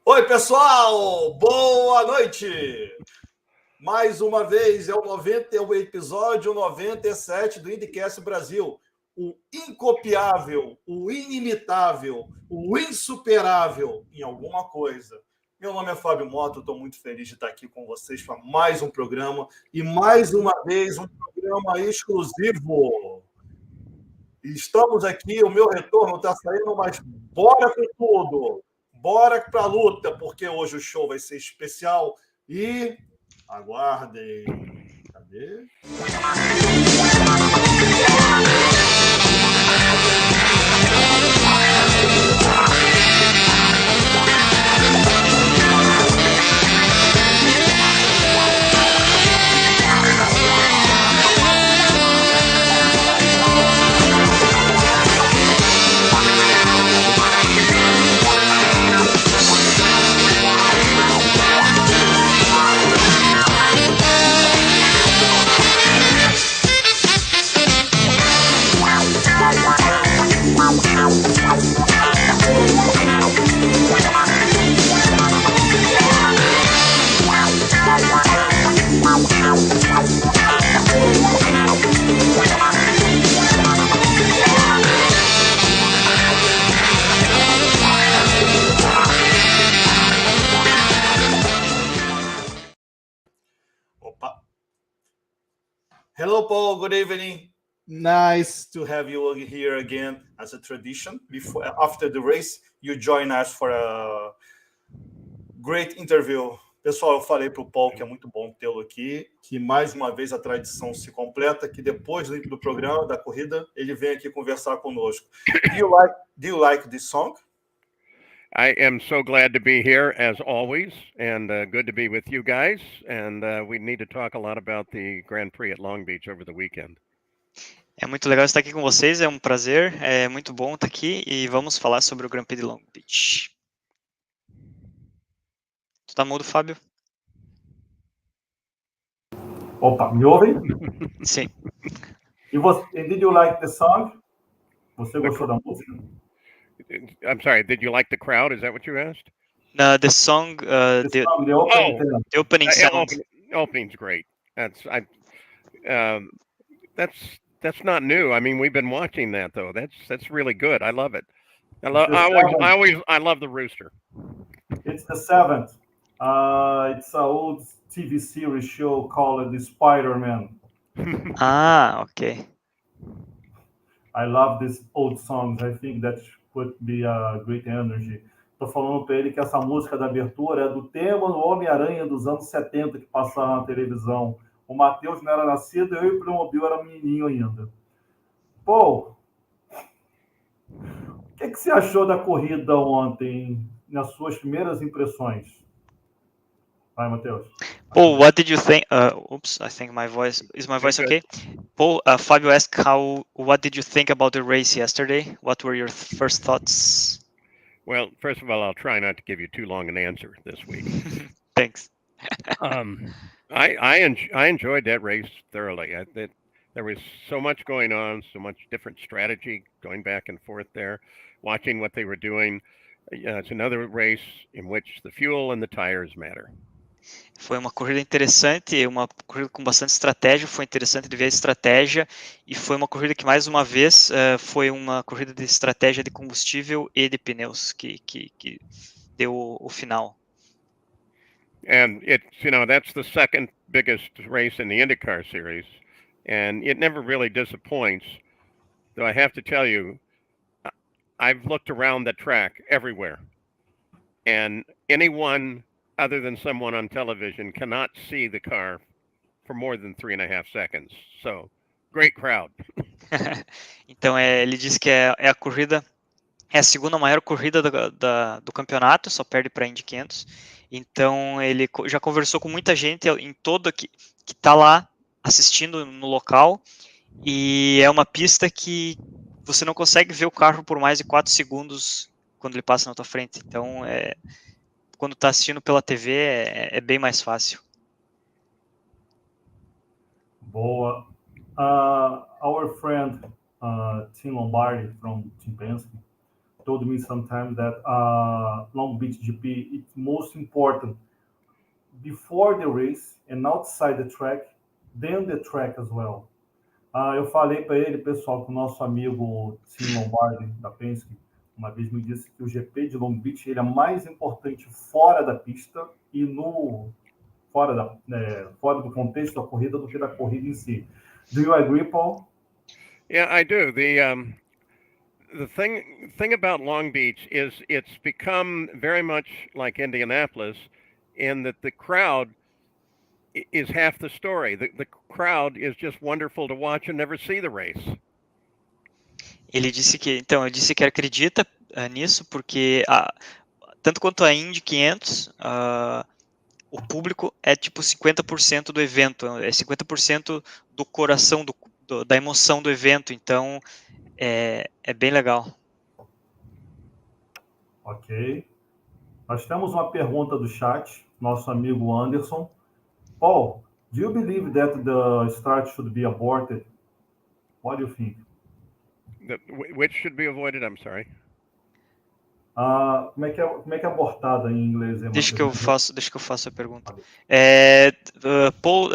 Oi, pessoal! Boa noite! Mais uma vez, é o episódio 97 do IndyCast Brasil. O incopiável, o inimitável, o insuperável em alguma coisa. Meu nome é Fábio Mota, estou muito feliz de estar aqui com vocês para mais um programa. E mais uma vez, um programa exclusivo. Estamos aqui, o meu retorno está saindo, mas bora com tudo! Bora para a luta, porque hoje o show vai ser especial e aguardem. Cadê? Hello, Paul. Good evening. Nice to have you here again as a tradition. After the race, you join us for a great interview. Pessoal, eu falei para o Paul que é muito bom tê-lo aqui, que mais uma vez a tradição se completa, que depois do programa, da corrida, ele vem aqui conversar conosco. Do you like this song? I am so glad to be here as always, and good to be with you guys. And we need to talk a lot about the Grand Prix at Long Beach over the weekend. É muito legal estar aqui com vocês, é um prazer, é muito bom estar aqui e vamos falar sobre o Grand Prix de Long Beach. Tu tá mudo, Fábio? Opa, me ouvem? Sim. Did you like the song? Você gostou da música? I'm sorry, did you like the crowd? Is that what you asked? The song, the opening sound. Opening's great. That's not new. I mean, we've been watching that though. That's really good. I love it. I love the rooster. It's the 7th. It's an old TV series show called The Spider-Man. Okay. I love these old songs. I think that would be a great energy. Tô falando para ele que essa música da abertura é do tema do Homem-Aranha dos anos 70 que passava na televisão. O Matheus não era nascido, eu e o Playmobil era menininho ainda. Paul, o que você achou da corrida ontem, nas suas primeiras impressões? Vai, Matheus. Paul, what did you think? I think my voice okay? Paul, Fabio asked what did you think about the race yesterday? What were your first thoughts? Well, first of all, I'll try not to give you too long an answer this week. Thanks. I enjoyed that race thoroughly. There was so much going on, so much different strategy going back and forth there, watching what they were doing. It's another race in which the fuel and the tires matter. Foi uma corrida interessante, uma corrida com bastante estratégia, foi interessante de ver a estratégia, e foi uma corrida que, mais uma vez, foi uma corrida de estratégia de combustível e de pneus, que deu o final. And that's the second biggest race in the IndyCar series, and it never really disappoints, though I have to tell you, I've looked around the track everywhere, and anyone other than someone on television cannot see the car for more than 3.5 seconds. So, great crowd. Então, ele disse que é a corrida, é a segunda maior corrida do campeonato, só perde para a Indy 500. Então, ele já conversou com muita gente em todo que está lá assistindo no local, e é uma pista que você não consegue ver o carro por mais de 4 segundos quando ele passa na tua frente. Então, quando está assistindo pela TV, é bem mais fácil. Boa. Our friend Tim Lombardi from Team Penske told me sometimes that Long Beach GP it's most important before the race and outside the track, then the track as well. Eu falei para ele, pessoal, que o nosso amigo Tim Lombardi, da Penske, uma vez me disse que o GP de Long Beach ele é mais importante fora da pista e fora do contexto da corrida do que da corrida em si. Do you agree, Paul? Yeah, I do. The thing about Long Beach is it's become very much like Indianapolis in that the crowd is half the story. The crowd is just wonderful to watch and never see the race. Ele disse que acredita nisso porque tanto quanto a Indy 500, o público é tipo 50% do evento, é 50% do coração, da emoção do evento, então é bem legal. Ok. Nós temos uma pergunta do chat, nosso amigo Anderson. Paul, do you believe that the start should be aborted? What do you think? Which should be avoided? I'm sorry. Como é que é abortada em inglês? Deixa que eu faço a pergunta. Paul,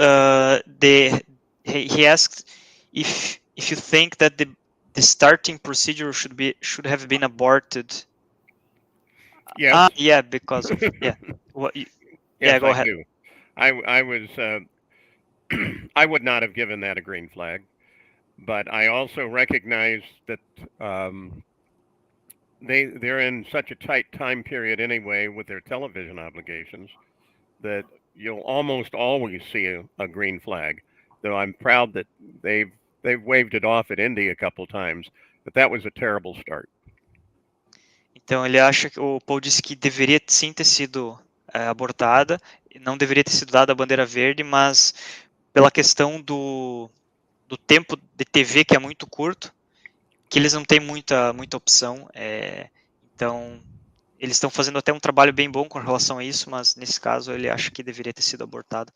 he asked if you think that the starting procedure should have been aborted. Yes. Yeah, because of Yes, go ahead. Do. I was I would not have given that a green flag, but I also recognize that they're in such a tight time period anyway with their television obligations that you'll almost always see a green flag. Though I'm proud that they've waved it off at Indy a couple times, but that was a terrible start. Então ele acha que o Paul disse que deveria sim ter sido abortada, não deveria ter sido dada a bandeira verde, mas pela questão do tempo de TV que é muito curto, que eles não têm muita opção, então eles estão fazendo até um trabalho bem bom com relação a isso, mas nesse caso ele acha que deveria ter sido abortado.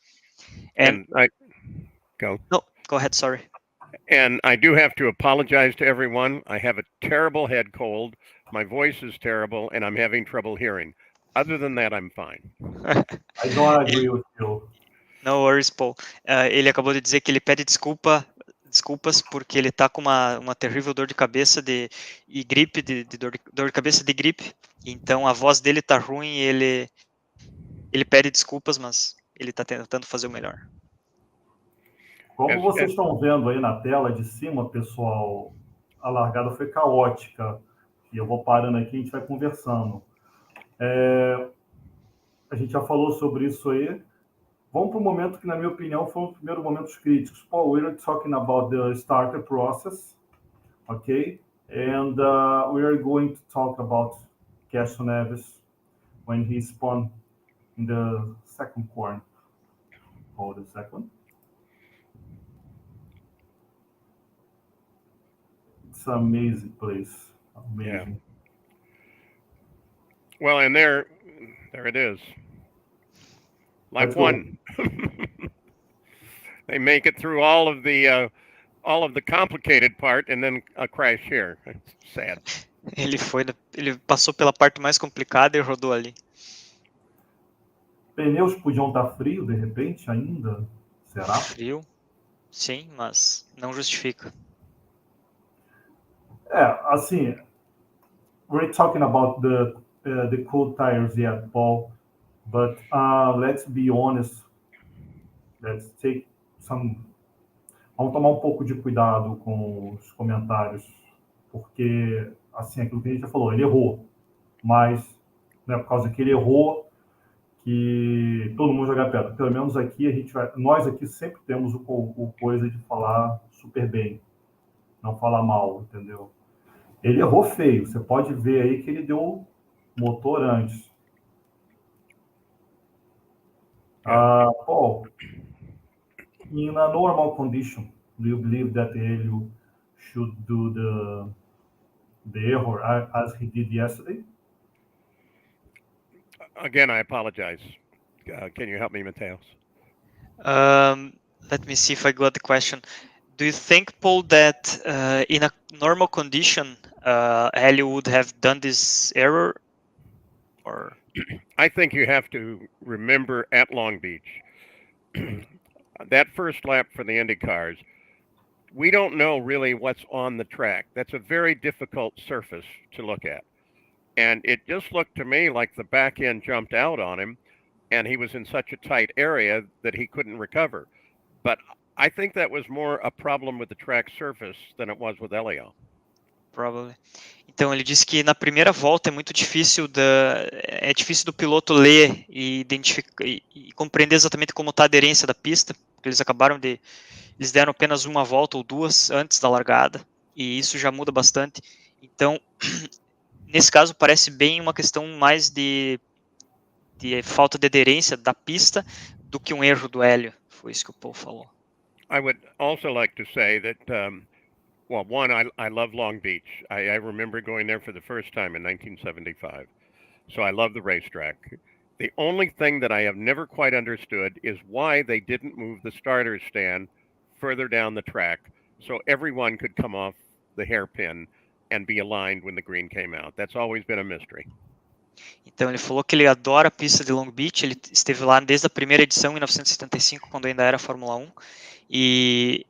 No, go ahead, sorry. And I do have to apologize to everyone. I have a terrible head cold. My voice is terrible, and I'm having trouble hearing. Other than that, I'm fine. I don't agree with you. No worries, Paul. Ele acabou de dizer que ele pede desculpas porque ele está com uma terrível dor de cabeça e gripe, dor de cabeça de gripe. Então a voz dele está ruim e ele pede desculpas, mas ele está tentando fazer o melhor. Como vocês estão vendo aí na tela de cima, pessoal, a largada foi caótica. E eu vou parando aqui e a gente vai conversando. A gente já falou sobre isso aí. Vamos para o momento que, na minha opinião, foi um dos primeiros momentos críticos. Paul, we're talking about the starter process, okay? And we are going to talk about Castro Neves when he spun in the second corner. Hold a second. It's an amazing place. Amazing. Yeah. Well, and there it is. Like one. They make it through all of the complicated part and then a crash here. It's sad. Ele passou pela parte mais complicada e rodou ali. Pneus podiam estar frios de repente ainda? Será? Frio? Sim, mas não justifica. Assim, we're talking about the cool tires yet, Paul, but let's be honest. Let's take some. Vamos tomar um pouco de cuidado com os comentários, porque assim, aquilo que a gente já falou, ele errou, mas não é por causa que ele errou que todo mundo joga pedra. Pelo menos aqui nós aqui sempre temos o coisa de falar super bem, não falar mal, entendeu? Ele errou feio. Você pode ver aí que ele deu motor antes. Paul, in a normal condition, do you believe that Helio should do the error as he did yesterday? Again, I apologize. Can you help me, Mateus? Let me see if I got the question. Do you think, Paul, that in a normal condition, Helio would have done this error? Or I think you have to remember at Long Beach, that first lap for the Indy cars, we don't know really what's on the track. That's a very difficult surface to look at. And it just looked to me like the back end jumped out on him, and he was in such a tight area that he couldn't recover. But I think that was more a problem with the track surface than it was with Helio. probably. Então ele disse que na primeira volta é difícil do piloto ler e identificar e compreender exatamente como está a aderência da pista, porque eles deram apenas uma volta ou duas antes da largada, e isso já muda bastante. Então, nesse caso, parece bem uma questão mais de falta de aderência da pista do que um erro do Hélio. Foi isso que o Paul falou. I would also like to say that, well, one, I love Long Beach. I remember going there for the first time in 1975. So I love the racetrack. The only thing that I have never quite understood is why they didn't move the starter stand further down the track so everyone could come off the hairpin and be aligned when the green came out. That's always been a mystery. Então ele falou que ele adora a pista de Long Beach, ele esteve lá desde a primeira edição em 1975, quando ainda era Fórmula 1, e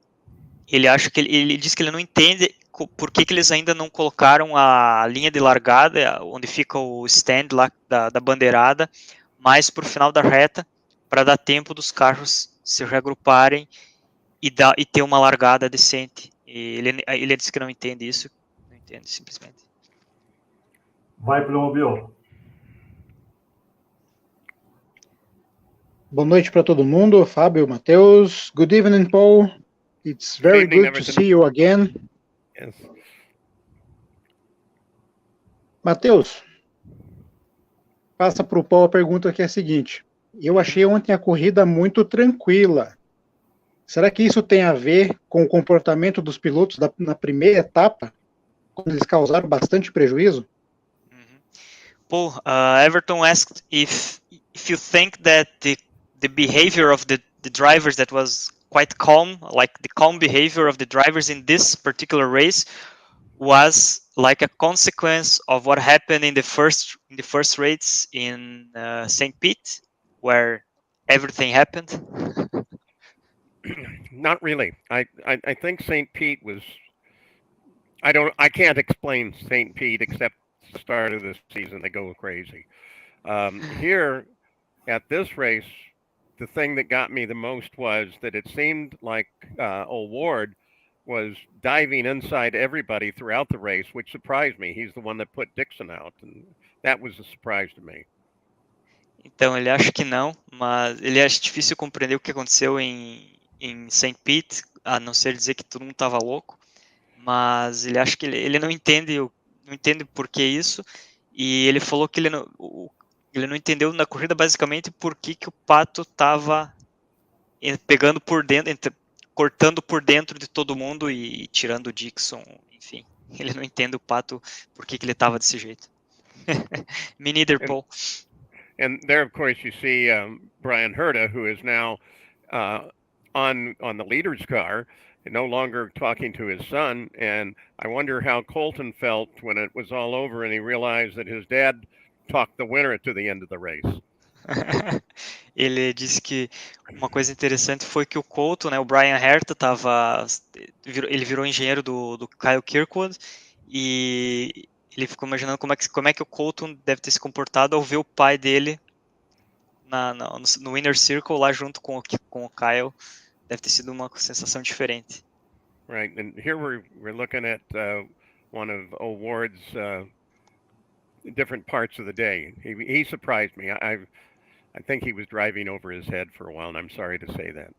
ele acha que ele diz que ele não entende por que eles ainda não colocaram a linha de largada, onde fica o stand lá da bandeirada, mais para o final da reta, para dar tempo dos carros se reagruparem e ter uma largada decente. E ele disse que não entende isso, não entende simplesmente. Vai para o Mobile. Boa noite para todo mundo, Fábio, Matheus. Good evening, Paul. It's very good to see you again. Yes. Matheus, passa para o Paul a pergunta que é a seguinte. Eu achei ontem a corrida muito tranquila. Será que isso tem a ver com o comportamento dos pilotos na primeira etapa, quando eles causaram bastante prejuízo? Paul, Everton asked if you think that the behavior of the drivers that was quite calm, like the calm behavior of the drivers in this particular race was like a consequence of what happened in the first race in St. Pete, where everything happened. Not really. I think St. Pete was. I can't explain St. Pete except the start of this season they go crazy. Here at this race, the thing that got me the most was that it seemed like O'Ward was diving inside everybody throughout the race, which surprised me. He's the one that put Dixon out, and that was a surprise to me. Então ele acha que não, mas ele acha difícil compreender o que aconteceu em St. Pete, a não ser dizer que todo mundo estava louco, mas ele acha que ele não entende por que isso, e ele falou que ele não entendeu na corrida basicamente por que o Pato estava pegando por dentro, cortando por dentro de todo mundo e tirando o Dixon, enfim. Ele não entende o Pato por que ele estava desse jeito. Me neither, Paul. And there, of course, you see Brian Herta, who is now on the leader's car, no longer talking to his son. And I wonder how Colton felt when it was all over and he realized that his dad talked the winner to the end of the race. Ele disse que uma coisa interessante foi que o Colton, né, o Brian Herta, ele virou engenheiro do Kyle Kirkwood, e ele ficou imaginando como é que o Colton deve ter se comportado ao ver o pai dele no Inner Circle lá junto com o Kyle. Deve ter sido uma sensação diferente. Right, and here we're looking at one of O'Ward's different parts of the day. He surprised me. I think he was driving over his head for a while, and I'm sorry to say that.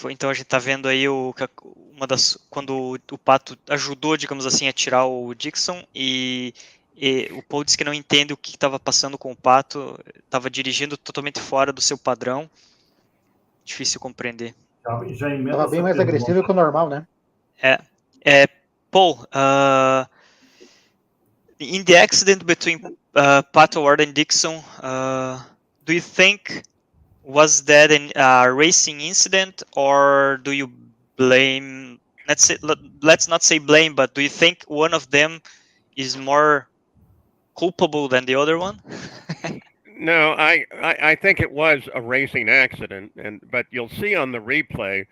Então a gente está vendo aí quando o Pato ajudou, digamos assim, a tirar o Dixon, e o Paul disse que não entende o que estava passando com o Pato, estava dirigindo totalmente fora do seu padrão, difícil compreender. Estava bem mais agressivo que o normal, né? Paul, in the accident between Pato Ward and Dixon, do you think was that a racing incident, or do you blame let's not say blame, but do you think one of them is more culpable than the other one? No, I think it was a racing accident, but you'll see on the replay,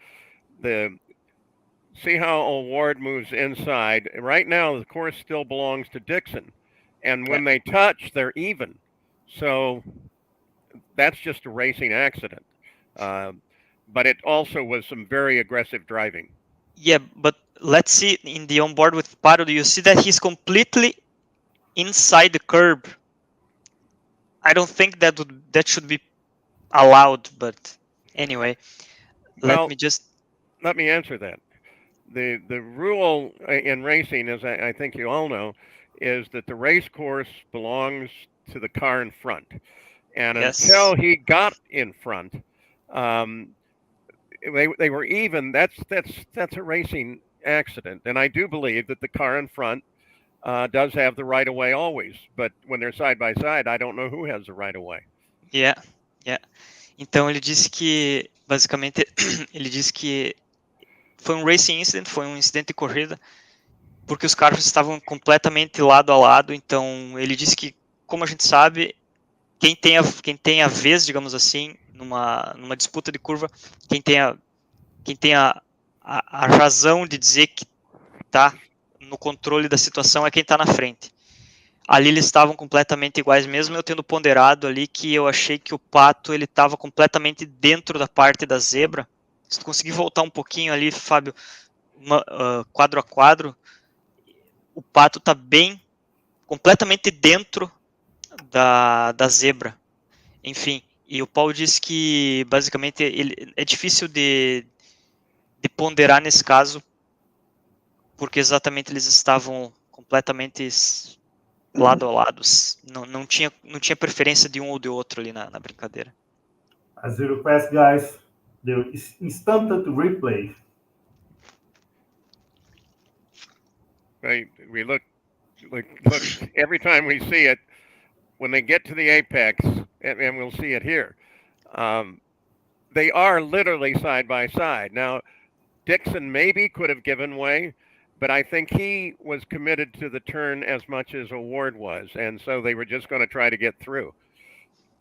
see how O'Ward moves inside. Right now, the course still belongs to Dixon, and when they touch, they're even. So that's just a racing accident. But it also was some very aggressive driving. Yeah, but let's see in the onboard with Paro, do you see that he's completely inside the curb? I don't think that should be allowed, but anyway, Well, let me answer that. The rule in racing, as I think you all know, is that the race course belongs to the car in front, and until he got in front, they were even. That's a racing accident, and I do believe that the car in front does have the right of way always. But when they're side by side, I don't know who has the right of way. Yeah. Então ele disse que, basicamente, ele disse que foi um racing incident, foi um incidente de corrida, porque os carros estavam completamente lado a lado. Então ele disse que, como a gente sabe, quem tem a vez, digamos assim, numa disputa de curva, quem tem a razão de dizer que está no controle da situação é quem está na frente. Ali eles estavam completamente iguais, mesmo eu tendo ponderado ali que eu achei que o Pato ele estava completamente dentro da parte da zebra. Se tu conseguir voltar um pouquinho ali, Fábio, quadro a quadro, o Pato está completamente dentro da zebra. Enfim, e o Paul disse que basicamente é difícil de ponderar nesse caso, porque exatamente eles estavam completamente lado a lado, não tinha preferência de um ou de outro ali na brincadeira. As you request, guys, the instant replay. We look every time we see it, when they get to the apex, and we'll see it here, they are literally side by side. Now, Dixon maybe could have given way, but I think he was committed to the turn as much as O'Ward was, and so they were just going to try to get through.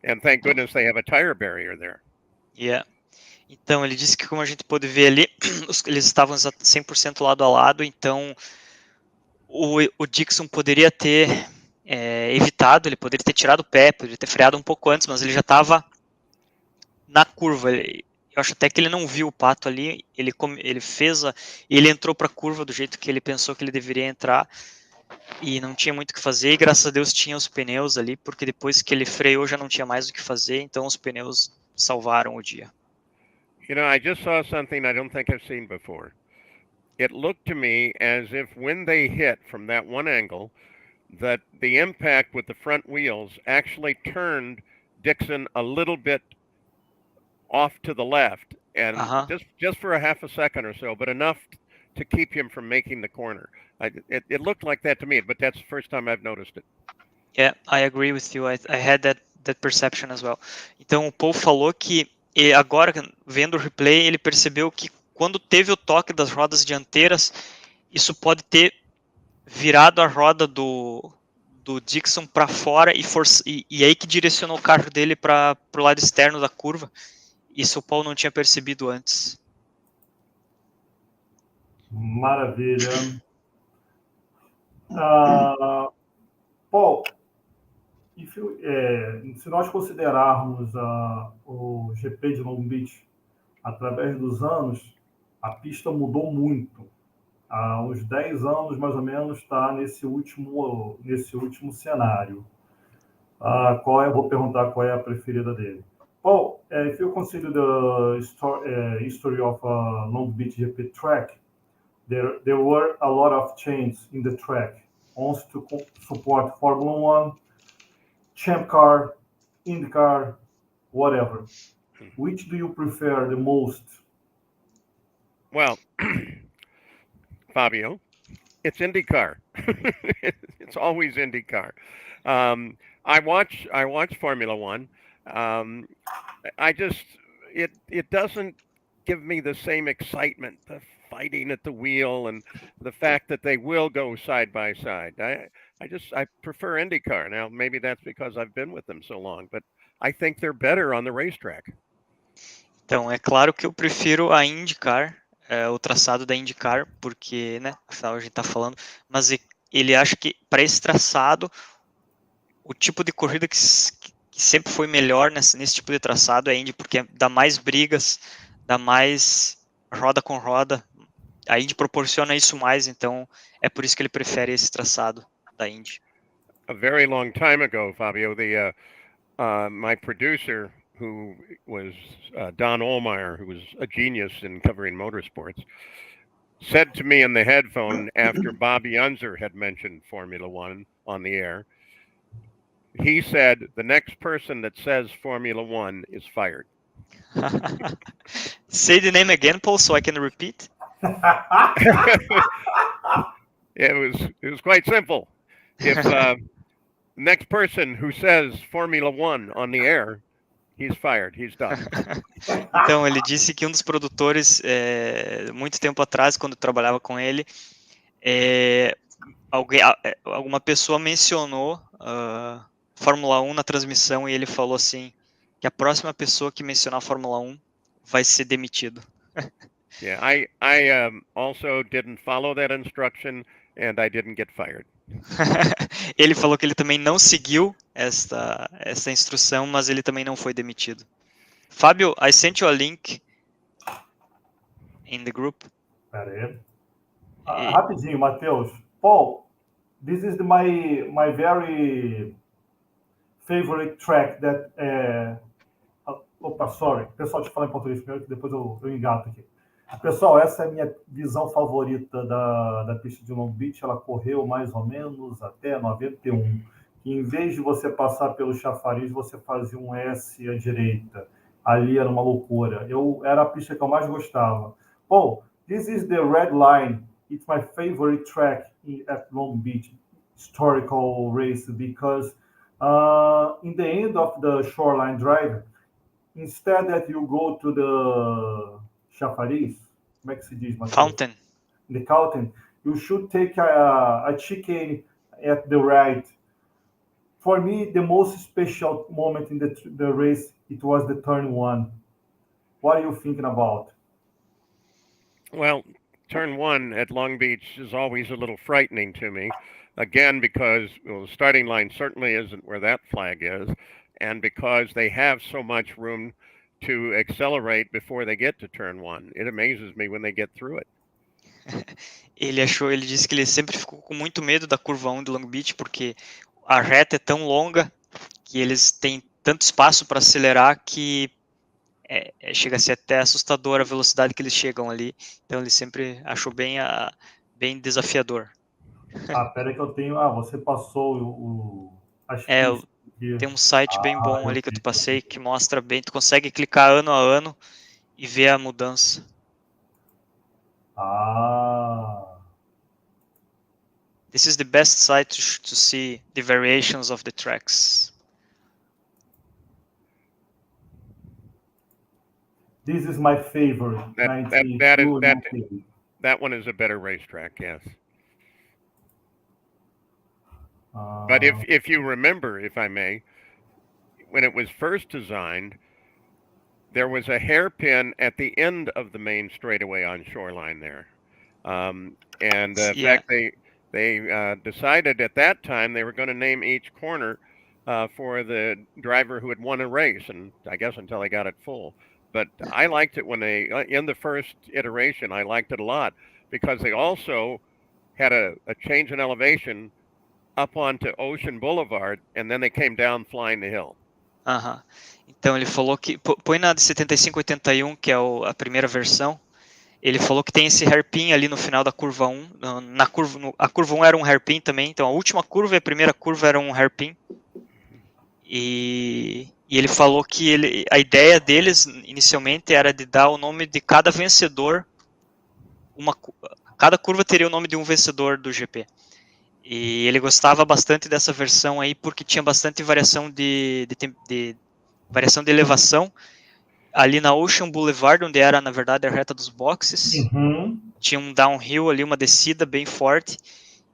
And thank goodness they have a tire barrier there. Yeah. Então, ele disse que, como a gente pôde ver ali, eles estavam 100% lado a lado, então o Dixon poderia ter evitado, ele poderia ter tirado o pé, poderia ter freado um pouco antes, mas ele já estava na curva. Eu acho até que ele não viu o Pato ali, ele entrou para a curva do jeito que ele pensou que ele deveria entrar, e não tinha muito o que fazer, e graças a Deus tinha os pneus ali, porque depois que ele freou já não tinha mais o que fazer, então os pneus salvaram o dia. You know, I just saw something I don't think I've seen before. It looked to me as if when they hit from that one angle, that the impact with the front wheels actually turned Dixon a little bit off to the left, and just for a half a second or so, but enough to keep him from making the corner. It looked like that to me, but that's the first time I've noticed it. Yeah, I agree with you. I had that perception as well. Então o Paul falou que agora, vendo o replay, ele percebeu que quando teve o toque das rodas dianteiras, isso pode ter virado a roda do Dixon para fora e aí que direcionou o carro dele para o lado externo da curva. Isso o Paul não tinha percebido antes. Maravilha. Paul, se nós considerarmos o GP de Long Beach através dos anos, a pista mudou muito. Há uns 10 anos, mais ou menos, está nesse último cenário. Vou perguntar qual é a preferida dele. Paul, if you consider the history of Long Beach GP track, there were a lot of changes in the track, once to support Formula One, Champ Car, IndyCar, whatever. Which do you prefer the most? Well, Fabio, it's IndyCar. It's always IndyCar. I watch Formula One. It doesn't give me the same excitement, the fighting at the wheel and the fact that they will go side by side. I prefer IndyCar. Now, maybe that's because I've been with them so long, but I think they're better on the racetrack. Então, é claro que eu prefiro a IndyCar, o traçado da IndyCar, porque, né, afinal a gente está falando, mas ele acha que para esse traçado, o tipo de corrida que sempre foi melhor nesse tipo de traçado é a Indy, porque dá mais brigas, dá mais roda com roda, a Indy proporciona isso mais, então é por isso que ele prefere esse traçado da Indy. A very long time ago, Fabio, my producer, who was Don Ohlmeyer, who was a genius in covering motorsports, said to me in the headphone after Bobby Unser had mentioned Formula One on the air, he said, the next person that says Formula One is fired. Say the name again, Paul, so I can repeat. It was quite simple. If next person who says Formula One on the air, he's fired, he's done. Então, ele disse que um dos produtores, muito tempo atrás, quando eu trabalhava com ele, alguma pessoa mencionou Fórmula 1 na transmissão e ele falou assim, que a próxima pessoa que mencionar a Fórmula 1 vai ser demitido. Yeah, I also didn't follow that instruction and I didn't get fired. Ele falou que ele também não seguiu essa instrução, mas ele também não foi demitido. Fábio, I sent you a link in the group. Pera aí. Rapidinho, Matheus. Paul, this is my very favorite track that... Opa, sorry. Pessoal, deixa eu falar em português primeiro, que depois eu engato aqui. Pessoal, essa é a minha visão favorita da pista de Long Beach. Ela correu mais ou menos até 91. E em vez de você passar pelo chafariz, você fazia um S à direita. Ali era uma loucura. Era a pista que eu mais gostava. Paul, this is the red line. It's my favorite track at Long Beach historical race because in the end of the shoreline drive, instead that you go to the chafariz, como é que se diz, Matheus? Fountain. The fountain, you should take a chicane at the right. For me, the most special moment in the race, it was the turn one. What are you thinking about? Well, turn one at Long Beach is always a little frightening to me. Again, because the starting line certainly isn't where that flag is, and because they have so much room to accelerate before they get to turn one. It amazes me when they get through it. Ele disse que ele sempre ficou com muito medo da curva 1 do Long Beach, porque a reta é tão longa que eles têm tanto espaço para acelerar que chega a ser até assustadora a velocidade que eles chegam ali. Então ele sempre achou bem desafiador. Pera que eu tenho... você passou as tem um site bem bom ali que eu te passei, que mostra bem, tu consegue clicar ano a ano e ver a mudança. This is the best site to see the variations of the tracks. This is my favorite. That one is a better racetrack, yes. But if you remember, if I may, when it was first designed, there was a hairpin at the end of the main straightaway on Shoreline there. In fact, they decided at that time they were going to name each corner for the driver who had won a race, and I guess until they got it full. But I liked it when in the first iteration, I liked it a lot because they also had a change in elevation up onto Ocean Boulevard, and then they came down flying the hill. Então ele falou que põe na de 75-81, que é a primeira versão. Ele falou que tem esse hairpin ali no final da curva 1. A curva 1 era um hairpin também, então a última curva e a primeira curva era um hairpin. E ele falou que a ideia deles inicialmente era de dar o nome de cada vencedor. Cada curva teria o nome de um vencedor do GP. E ele gostava bastante dessa versão aí porque tinha bastante variação de variação de elevação. ali na Ocean Boulevard, onde era, na verdade, a reta dos boxes. Tinha um downhill ali, uma descida bem forte.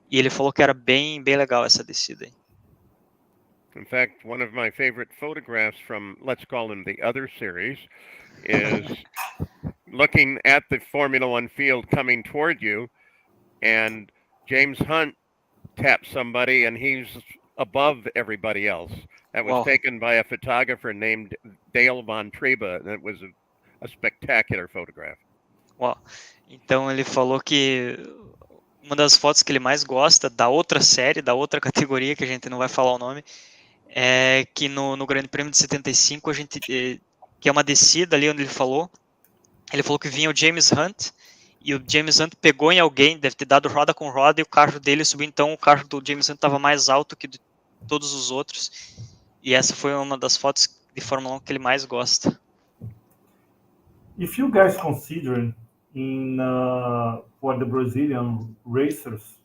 E ele falou que era bem legal essa descida aí. In fact, one of my favorite photographs from, let's call them the other series, is looking at the Formula One field coming toward you, and James Hunt taps somebody, and he's above everybody else. That was taken by a photographer named Dale Von Treba, and it was a spectacular photograph. Uau. Então ele falou que uma das fotos que ele mais gosta da outra série, da outra categoria, que a gente não vai falar o nome, é que no Grande Prêmio de 75, a gente, que é uma descida ali onde ele falou que vinha o James Hunt, e o James Hunt pegou em alguém, deve ter dado roda com roda, e o carro dele subiu, então o carro do James Hunt estava mais alto que de todos os outros, e essa foi uma das fotos de Fórmula 1 que ele mais gosta. If you guys consider for the Brazilian racers,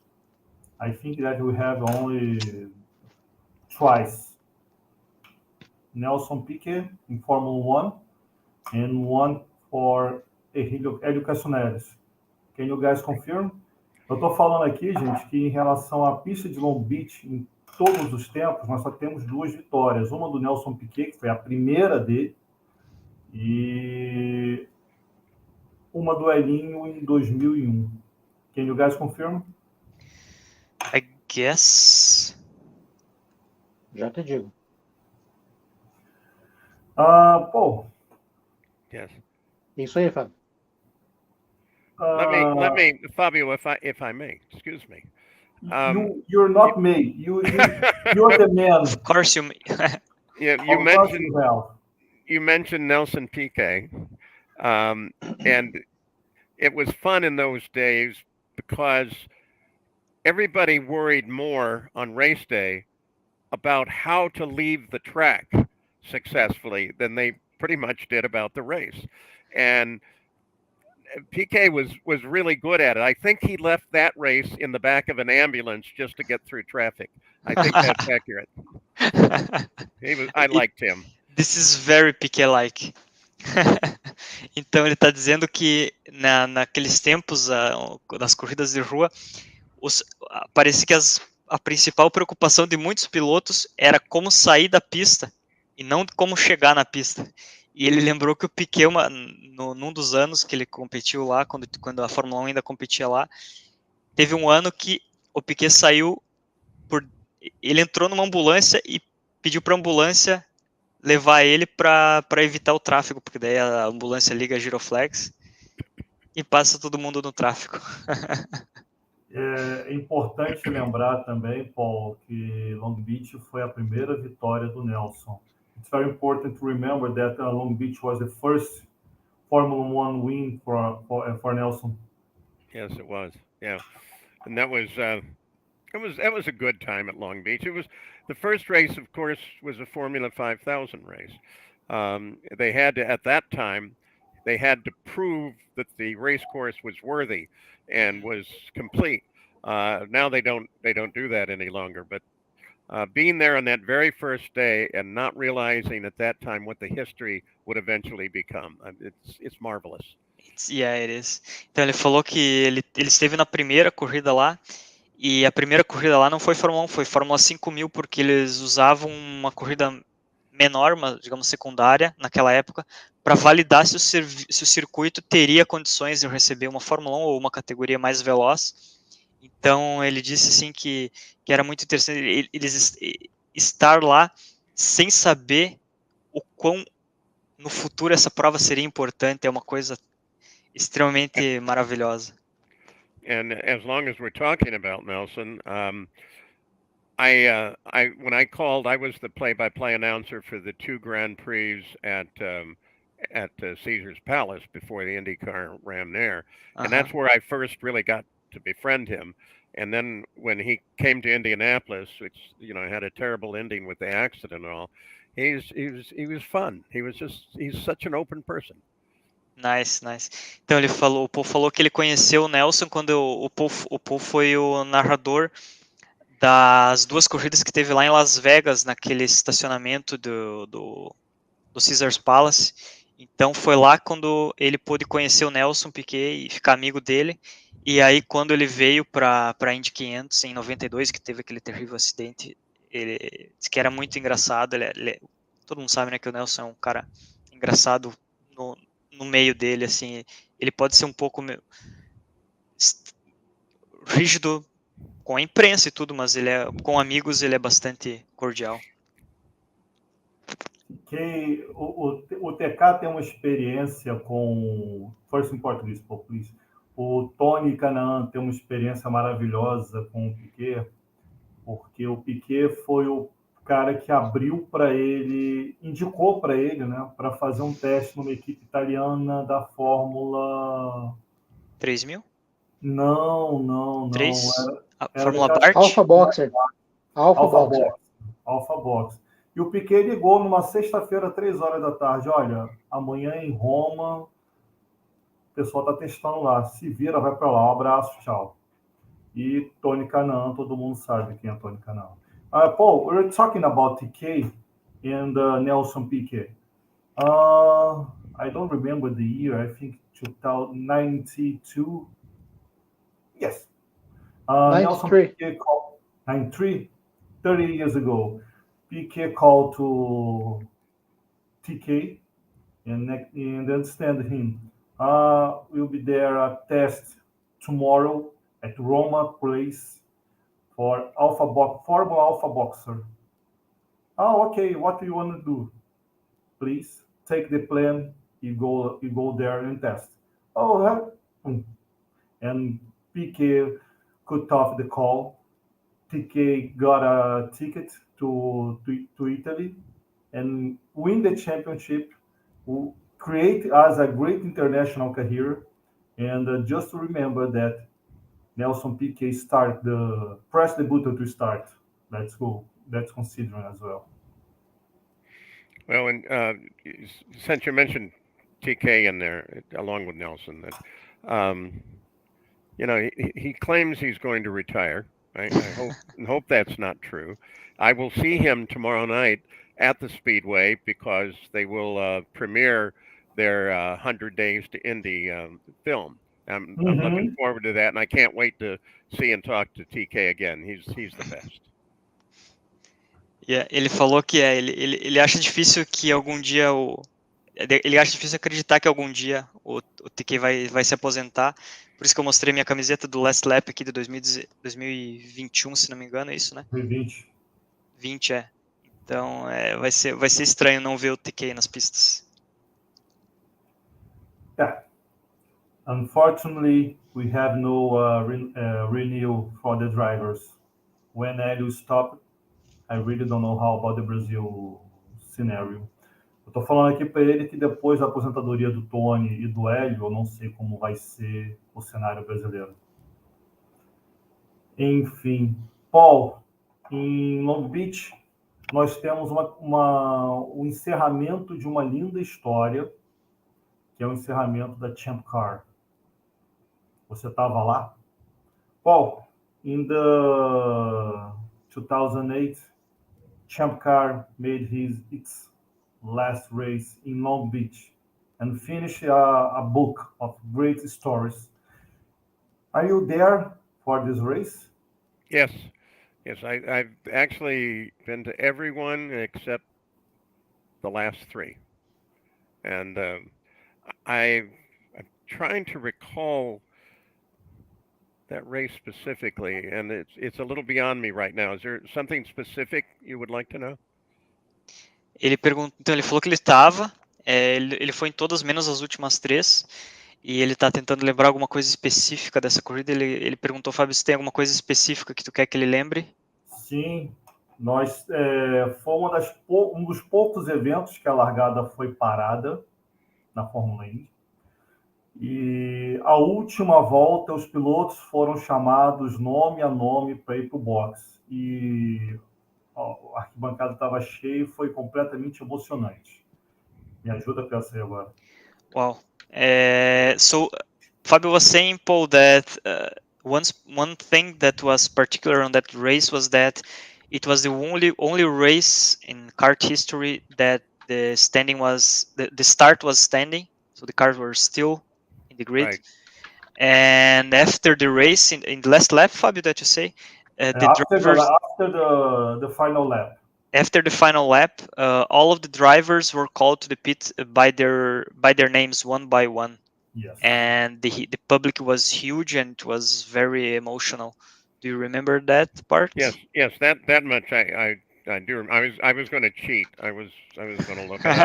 I think that we have only twice. Nelson Piquet in Formula 1 and one for Hélio Castroneves. Can you guys confirm? Eu estou falando aqui, gente, que em relação à pista de Long Beach, em todos os tempos, nós só temos 2 vitórias. Uma do Nelson Piquet, que foi a primeira dele, e uma do Elinho em 2001. Can you guys confirm? I guess. Já te digo. Paul. Yes. Isso aí, Fábio. Let me, Fabio, if I may, excuse me. You're not me. You're the man. Of course you may. Yeah, you mentioned Nelson Piquet, and it was fun in those days because everybody worried more on race day about how to leave the track successfully than they pretty much did about the race. And Piquet was really good at it. I think he left that race in the back of an ambulance just to get through traffic. I think that's accurate. I liked him. This is very Piquet-like. Então ele está dizendo que naqueles tempos das corridas de rua, parece que a principal preocupação de muitos pilotos era como sair da pista e não como chegar na pista. E ele lembrou que o Piquet, num dos anos que ele competiu lá, quando a Fórmula 1 ainda competia lá, teve um ano que o Piquet saiu, ele entrou numa ambulância e pediu para a ambulância levar ele para evitar o tráfego, porque daí a ambulância liga a giroflex e passa todo mundo no tráfego. É importante lembrar também, Paul, que Long Beach foi a primeira vitória do Nelson. It's very important to remember that Long Beach was the first Formula One win for Nelson. Yes, it was. Yeah, and that was a good time at Long Beach. It was the first race, of course, was a Formula 5000 race. They had to, at that time, they had to prove that the race course was worthy and was complete. Now they don't do that any longer, but being there on that very first day and not realizing at that time what the history would eventually become, it's marvelous. Yeah, it is. Então ele falou que ele esteve na primeira corrida lá, e a primeira corrida lá não foi Fórmula 1, foi Fórmula 5000, porque eles usavam uma corrida menor, digamos secundária, naquela época, para validar se o circuito teria condições de receber uma Fórmula 1 ou uma categoria mais veloz. Então ele disse assim que era muito interessante eles estar lá sem saber o quão no futuro essa prova seria importante, é uma coisa extremamente maravilhosa. And as long as we're talking about Nelson, when I called, I was the play-by-play announcer for the 2 Grand Prix at Caesar's Palace before the IndyCar ran there, and that's where I first really got to befriend him. And then when he came to Indianapolis, which had a terrible ending with the accident and all, he was fun. He's such an open person. Nice. Então o Paul falou que ele conheceu o Nelson quando o Paul foi o narrador das 2 corridas que teve lá em Las Vegas, naquele estacionamento do Caesar's Palace. Então foi lá quando ele pôde conhecer o Nelson Piquet e ficar amigo dele. E aí quando ele veio para Indy 500 em 92, que teve aquele terrível acidente, ele disse que era muito engraçado. Todo mundo sabe, né, que o Nelson é um cara engraçado no meio dele, assim. Ele pode ser um pouco rígido com a imprensa e tudo, mas com amigos ele é bastante cordial. Que o TK tem uma experiência com... First em português, please. O Tony Canaan tem uma experiência maravilhosa com o Piquet, porque o Piquet foi o cara que abriu para ele, indicou para ele, né, para fazer um teste numa equipe italiana da Fórmula... 3000? Não. 3? Era Fórmula daquelas... Bart? Alpha Boxer. Alpha Box. E o Piquet ligou numa sexta-feira, 3 horas da tarde. Olha, amanhã em Roma, o pessoal está testando lá. Se vira, vai para lá. Um abraço, tchau. E Tony Canaan, todo mundo sabe quem é Tony Canaan. Paul, we're talking about TK and Nelson Piquet. I don't remember the year. I think 2092. Yes. Nelson Piquet called 93, 30 years ago. Piquet called to TK and understand him. We'll be there at test tomorrow at Roma place for Formula Alpha Boxer. Oh, okay. What do you want to do? Please take the plan. You go there and test. Oh, and Piquet cut off the call. TK got a ticket to Italy and win the championship, create as a great international career. And just to remember that Nelson Piquet press the button to start. Let's go. That's considering as well. Well, and since you mentioned TK in there, along with Nelson, that he claims he's going to retire. I hope that's not true. I will see him tomorrow night at the Speedway because they will premiere their 100 Days to Indy film. I'm looking forward to that, and I can't wait to see and talk to TK again. He's the best. Yeah, ele falou que ele acha difícil que algum dia ele acha difícil acreditar que algum dia o TK vai se aposentar. Por isso que eu mostrei minha camiseta do Last Lap aqui de 2021, se não me engano, é isso, né? 2020. 20, é. Então, vai ser estranho não ver o TK nas pistas. Yeah. Unfortunately, we have no renewal for the drivers. When Hélio stopped, I really don't know how about the Brazil scenario. Eu tô falando aqui para ele que depois da aposentadoria do Tony e do Hélio, eu não sei como vai ser o cenário brasileiro. Enfim, Paul, em Long Beach, nós temos o encerramento de uma linda história, que é o encerramento da Champ Car. Você estava lá? Paul, in the 2008, Champ Car made its last race in Long Beach and finished a book of great stories. Are you there for this race? Yes. I've actually been to every one except the last 3. And I'm trying to recall that race specifically, and it's a little beyond me right now. Is there something specific you would like to know? Então ele falou que ele estava, ele foi em todas menos as últimas 3, e ele está tentando lembrar alguma coisa específica dessa corrida. Ele perguntou, Fábio, se tem alguma coisa específica que tu quer que ele lembre? Sim, foi um dos poucos eventos que a largada foi parada na Fórmula Indy. E a última volta, os pilotos foram chamados nome a nome para ir para o box. E a arquibancada estava cheia e foi completamente emocionante. Me ajuda a pensar agora. Wow. So, Fabio was saying, Paul, that one thing that was particular on that race was that it was the only race in kart history that the standing was the start was standing, so the cars were still in the grid. Right. And after the race, in the last lap, Fabio, that you say, After the final lap. After the final lap, all of the drivers were called to the pit by their names one by one. Yes. And the public was huge, and it was very emotional. Do you remember that part? Yes, that much I do. I was going to cheat. I was going to look it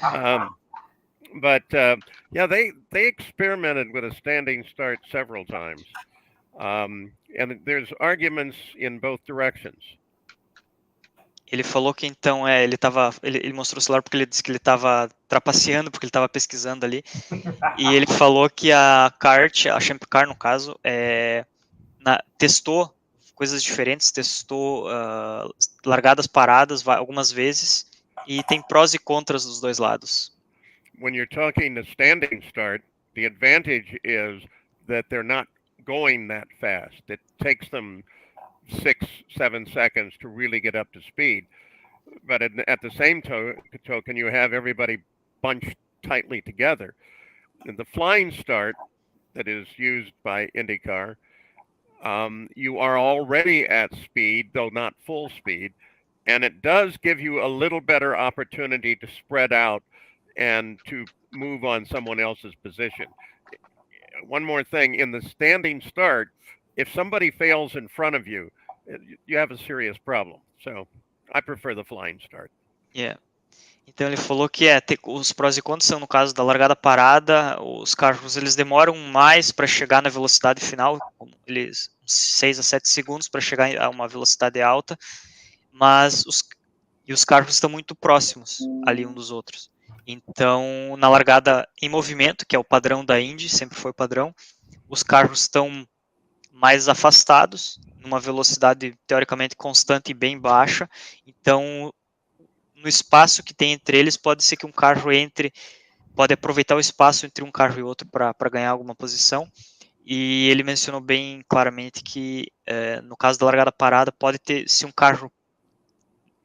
up. But yeah, they experimented with a standing start several times, and there's arguments in both directions. Ele falou que então ele mostrou o celular porque ele disse que ele estava trapaceando, porque ele estava pesquisando ali. E ele falou que a Champ Car, no caso, testou coisas diferentes, testou largadas, paradas algumas vezes, e tem prós e contras dos dois lados. When you're talking the standing start, the advantage is that they're not going that fast. It takes them 6-7 seconds to really get up to speed. But at the same token, you have everybody bunched tightly together. And the flying start that is used by IndyCar, you are already at speed, though not full speed. And it does give you a little better opportunity to spread out and to move on someone else's position. One more thing, in the standing start, if somebody fails in front of you, you have a serious problem. So I prefer the flying start. Yeah. Então ele falou que os prós e contras são, no caso da largada parada, os carros eles demoram mais para chegar na velocidade final, eles 6 a 7 segundos para chegar a uma velocidade alta, mas os carros estão muito próximos ali um dos outros. Então, na largada em movimento, que é o padrão da Indy, sempre foi o padrão, os carros estão mais afastados, numa velocidade teoricamente constante e bem baixa. Então, no espaço que tem entre eles, pode ser que um carro pode aproveitar o espaço entre um carro e outro para ganhar alguma posição. E ele mencionou bem claramente que, no caso da largada parada, pode ter, se um carro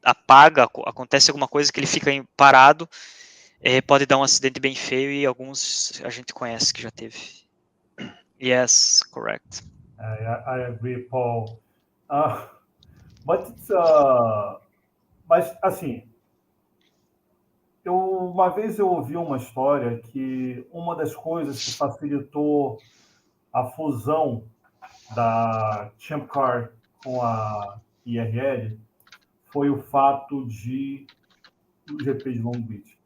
apaga, acontece alguma coisa que ele fica parado, pode dar um acidente bem feio, e alguns a gente conhece que já teve. Yes, correct. I agree, Paul. But mas assim, uma vez eu ouvi uma história que uma das coisas que facilitou a fusão da Champ Car com a IRL foi o fato de o GP de Long Beach.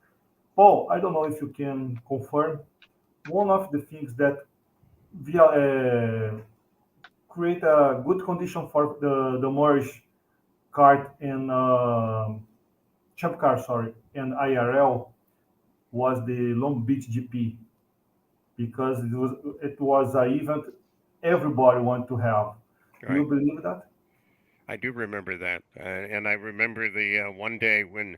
Paul, I don't know if you can confirm. One of the things that create a good condition for the merge kart and Champ Car, and IRL was the Long Beach GP, because it was an event everybody wanted to have. Right. Do you believe that? I do remember that, and I remember the one day when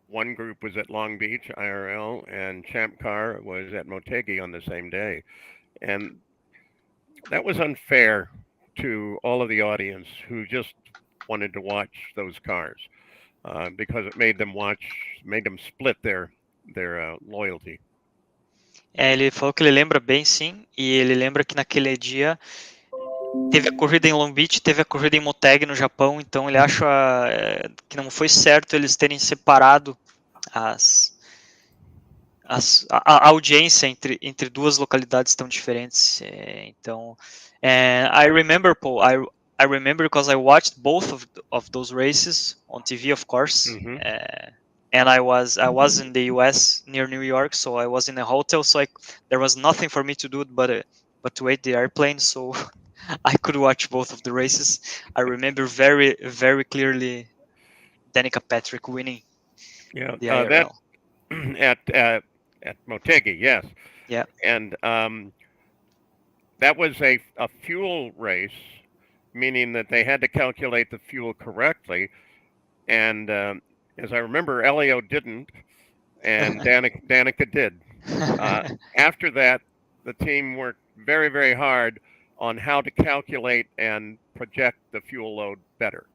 one group was at Long Beach, IRL, and Champ Car was at Motegi on the same day. And that was unfair to all of the audience who just wanted to watch those cars, because it made them split their loyalty. Ele falou que ele lembra bem, sim, e ele lembra que naquele dia teve a corrida em Long Beach, teve a corrida em Motegi no Japão, então ele acha que não foi certo eles terem separado a audiência entre duas localidades tão diferentes. Então, I remember, Paul, I remember because I watched both of those races on TV, of course. Mm-hmm. And I was in the US near New York, so I was in a hotel, so there was nothing for me to do but to wait the airplane, so I could watch both of the races. I remember very, very clearly Danica Patrick winning. Yeah, the IRL. That at Motegi, yes. Yeah. And that was a fuel race, meaning that they had to calculate the fuel correctly. And as I remember, Elio didn't, and Danica did. After that, the team worked very, very hard on how to calculate and project the fuel load better.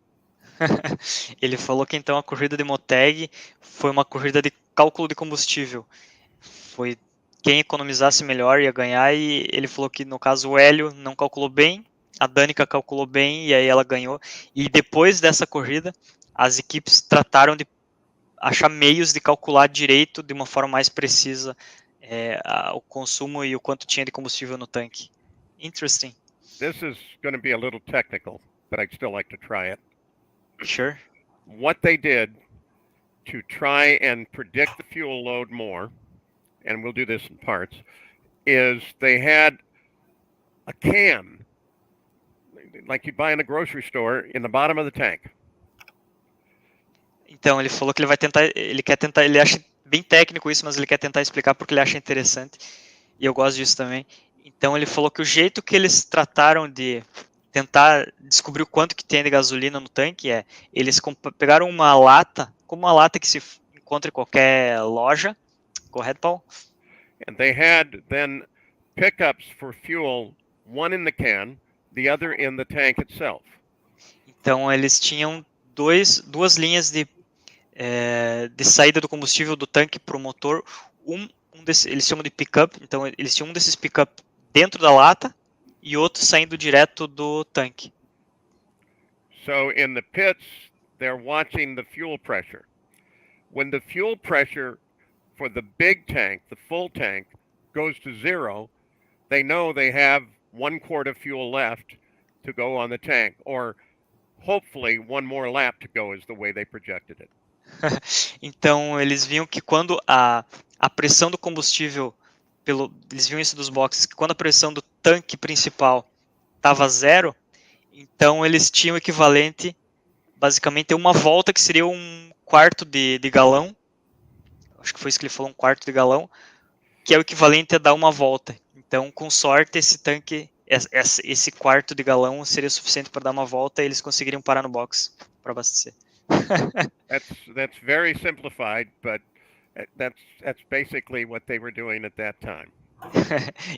Ele falou que então a corrida de Motegi foi uma corrida de cálculo de combustível. Foi quem economizasse melhor ia ganhar, e ele falou que no caso o Hélio não calculou bem, a Danica calculou bem e aí ela ganhou. E depois dessa corrida, as equipes trataram de achar meios de calcular direito, de uma forma mais precisa, o consumo e o quanto tinha de combustível no tanque. Interesting. This is going to be a little technical, but I'd still like to try it. Sure. What they did to try and predict the fuel load more, and we'll do this in parts, is they had a can, like you buy in a grocery store, in the bottom of the tank. Então, ele falou que ele acha bem técnico isso, mas ele quer tentar explicar porque ele acha interessante, e eu gosto disso também. Então, ele falou que o jeito que eles trataram de tentar descobrir o quanto que tem de gasolina no tanque eles pegaram uma lata, como uma lata que se encontra em qualquer loja, correto, Paulo? And they had then pickups for fuel, one in the can, the other in the tank itself. Então, eles tinham duas linhas de saída do combustível do tanque para o motor. Eles chamam de pickup, então eles tinham um desses pickup dentro da lata e outro saindo direto do tanque. So in the pits, they're watching the fuel pressure. When the fuel pressure for the big tank, the full tank, goes to zero, they know they have 1 quart of fuel left to go on the tank, or hopefully one more lap to go is the way they projected it. Então, eles viam que quando a pressão do combustível, eles viam isso dos boxes, que quando a pressão do tanque principal estava zero, então eles tinham o equivalente, basicamente, a uma volta que seria 1/4 de galão, acho que foi isso que ele falou, 1/4 de galão, que é o equivalente a dar uma volta. Então, com sorte, esse tanque, esse 1/4 de galão seria suficiente para dar uma volta e eles conseguiriam parar no box para abastecer. That's very simplified, but that's basically what they were doing at that time.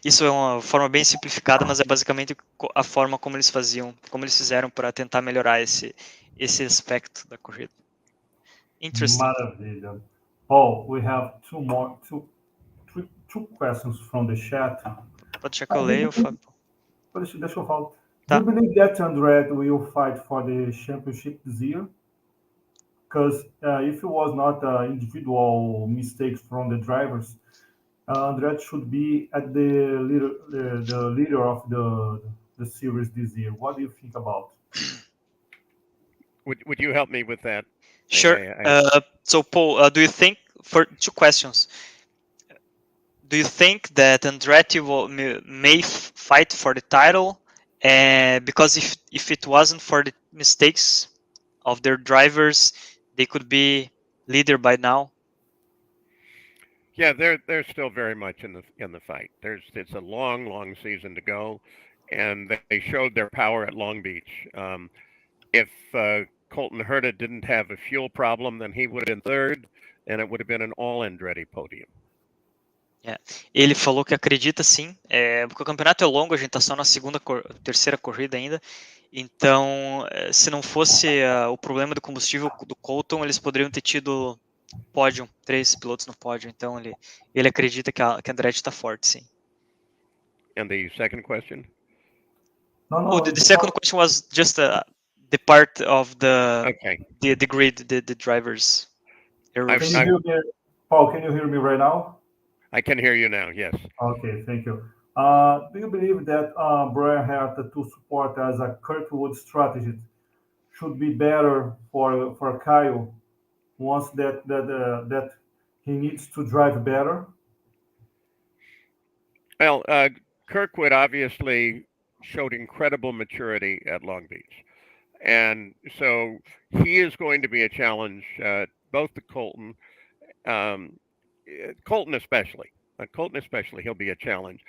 Isso é uma forma bem simplificada, mas é basicamente a forma como eles fizeram para tentar melhorar esse aspecto da corrida. Interesting. Maravilha. Paul, we have two questions from the chat. Pode deixar que eu leio, Fábio. Deixa eu falar. Tá. Do you believe that Andretti will fight for the championship this year? Because if it was not individual mistakes from the drivers, Andretti should be at the leader of the series this year. What do you think about? Would you help me with that? Sure. So, Paul, do you think, for 2 questions, do you think that Andretti may fight for the title? Because if it wasn't for the mistakes of their drivers, they could be leader by now. Yeah, they're still very much in the fight. It's a long season to go, and they showed their power at Long Beach. If Colton Herta didn't have a fuel problem, then he would have been third, and it would have been an all-Andretti podium. Ele falou que acredita sim, porque o campeonato é longo, a gente está só na terceira corrida ainda, então se não fosse o problema do combustível do Colton, eles poderiam ter tido pódio, 3 pilotos no pódio, então ele acredita que a Andretti está forte, sim. And the second question? No, the second question was just the part of the grid, the drivers. Paul, can you hear me right now? I can hear you now, yes. Okay, thank you. Do you believe that Brian Herta to support as a Kirkwood strategy should be better for Kyle once that he needs to drive better? Well, Kirkwood obviously showed incredible maturity at Long Beach. And so he is going to be a challenge, both to Colton, Colton especially, he'll be a challenge.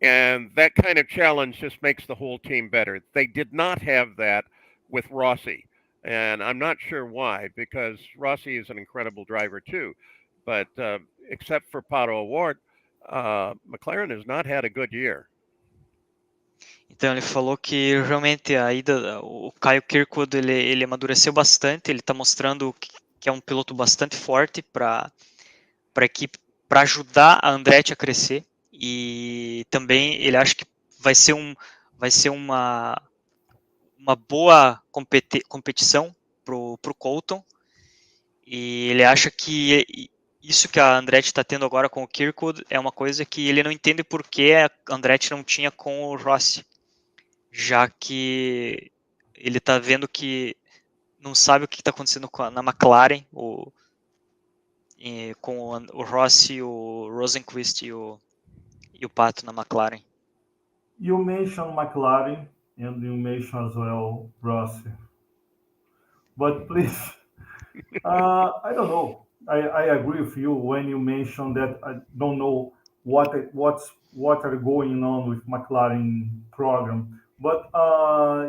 And that kind of challenge just makes the whole team better. They did not have that with Rossi. And I'm not sure why, because Rossi is an incredible driver too. But except for Pato O'Ward, McLaren has not had a good year. Então ele falou que realmente a ida, o Kyle Kirkwood ele amadureceu bastante, ele está mostrando que é um piloto bastante forte para a equipe, para ajudar a Andretti a crescer, e também ele acha que vai ser uma boa competição pro Colton, e ele acha que isso que a Andretti está tendo agora com o Kirkwood é uma coisa que ele não entende por que a Andretti não tinha com o Rossi, já que ele está vendo que não sabe o que está acontecendo na McLaren, com o Rossi, o Rosenqvist e o Pato na McLaren. You mentioned McLaren and you mentioned as well Rossi. But please, I don't know. I agree with you when you mentioned that I don't know what are going on with McLaren program. But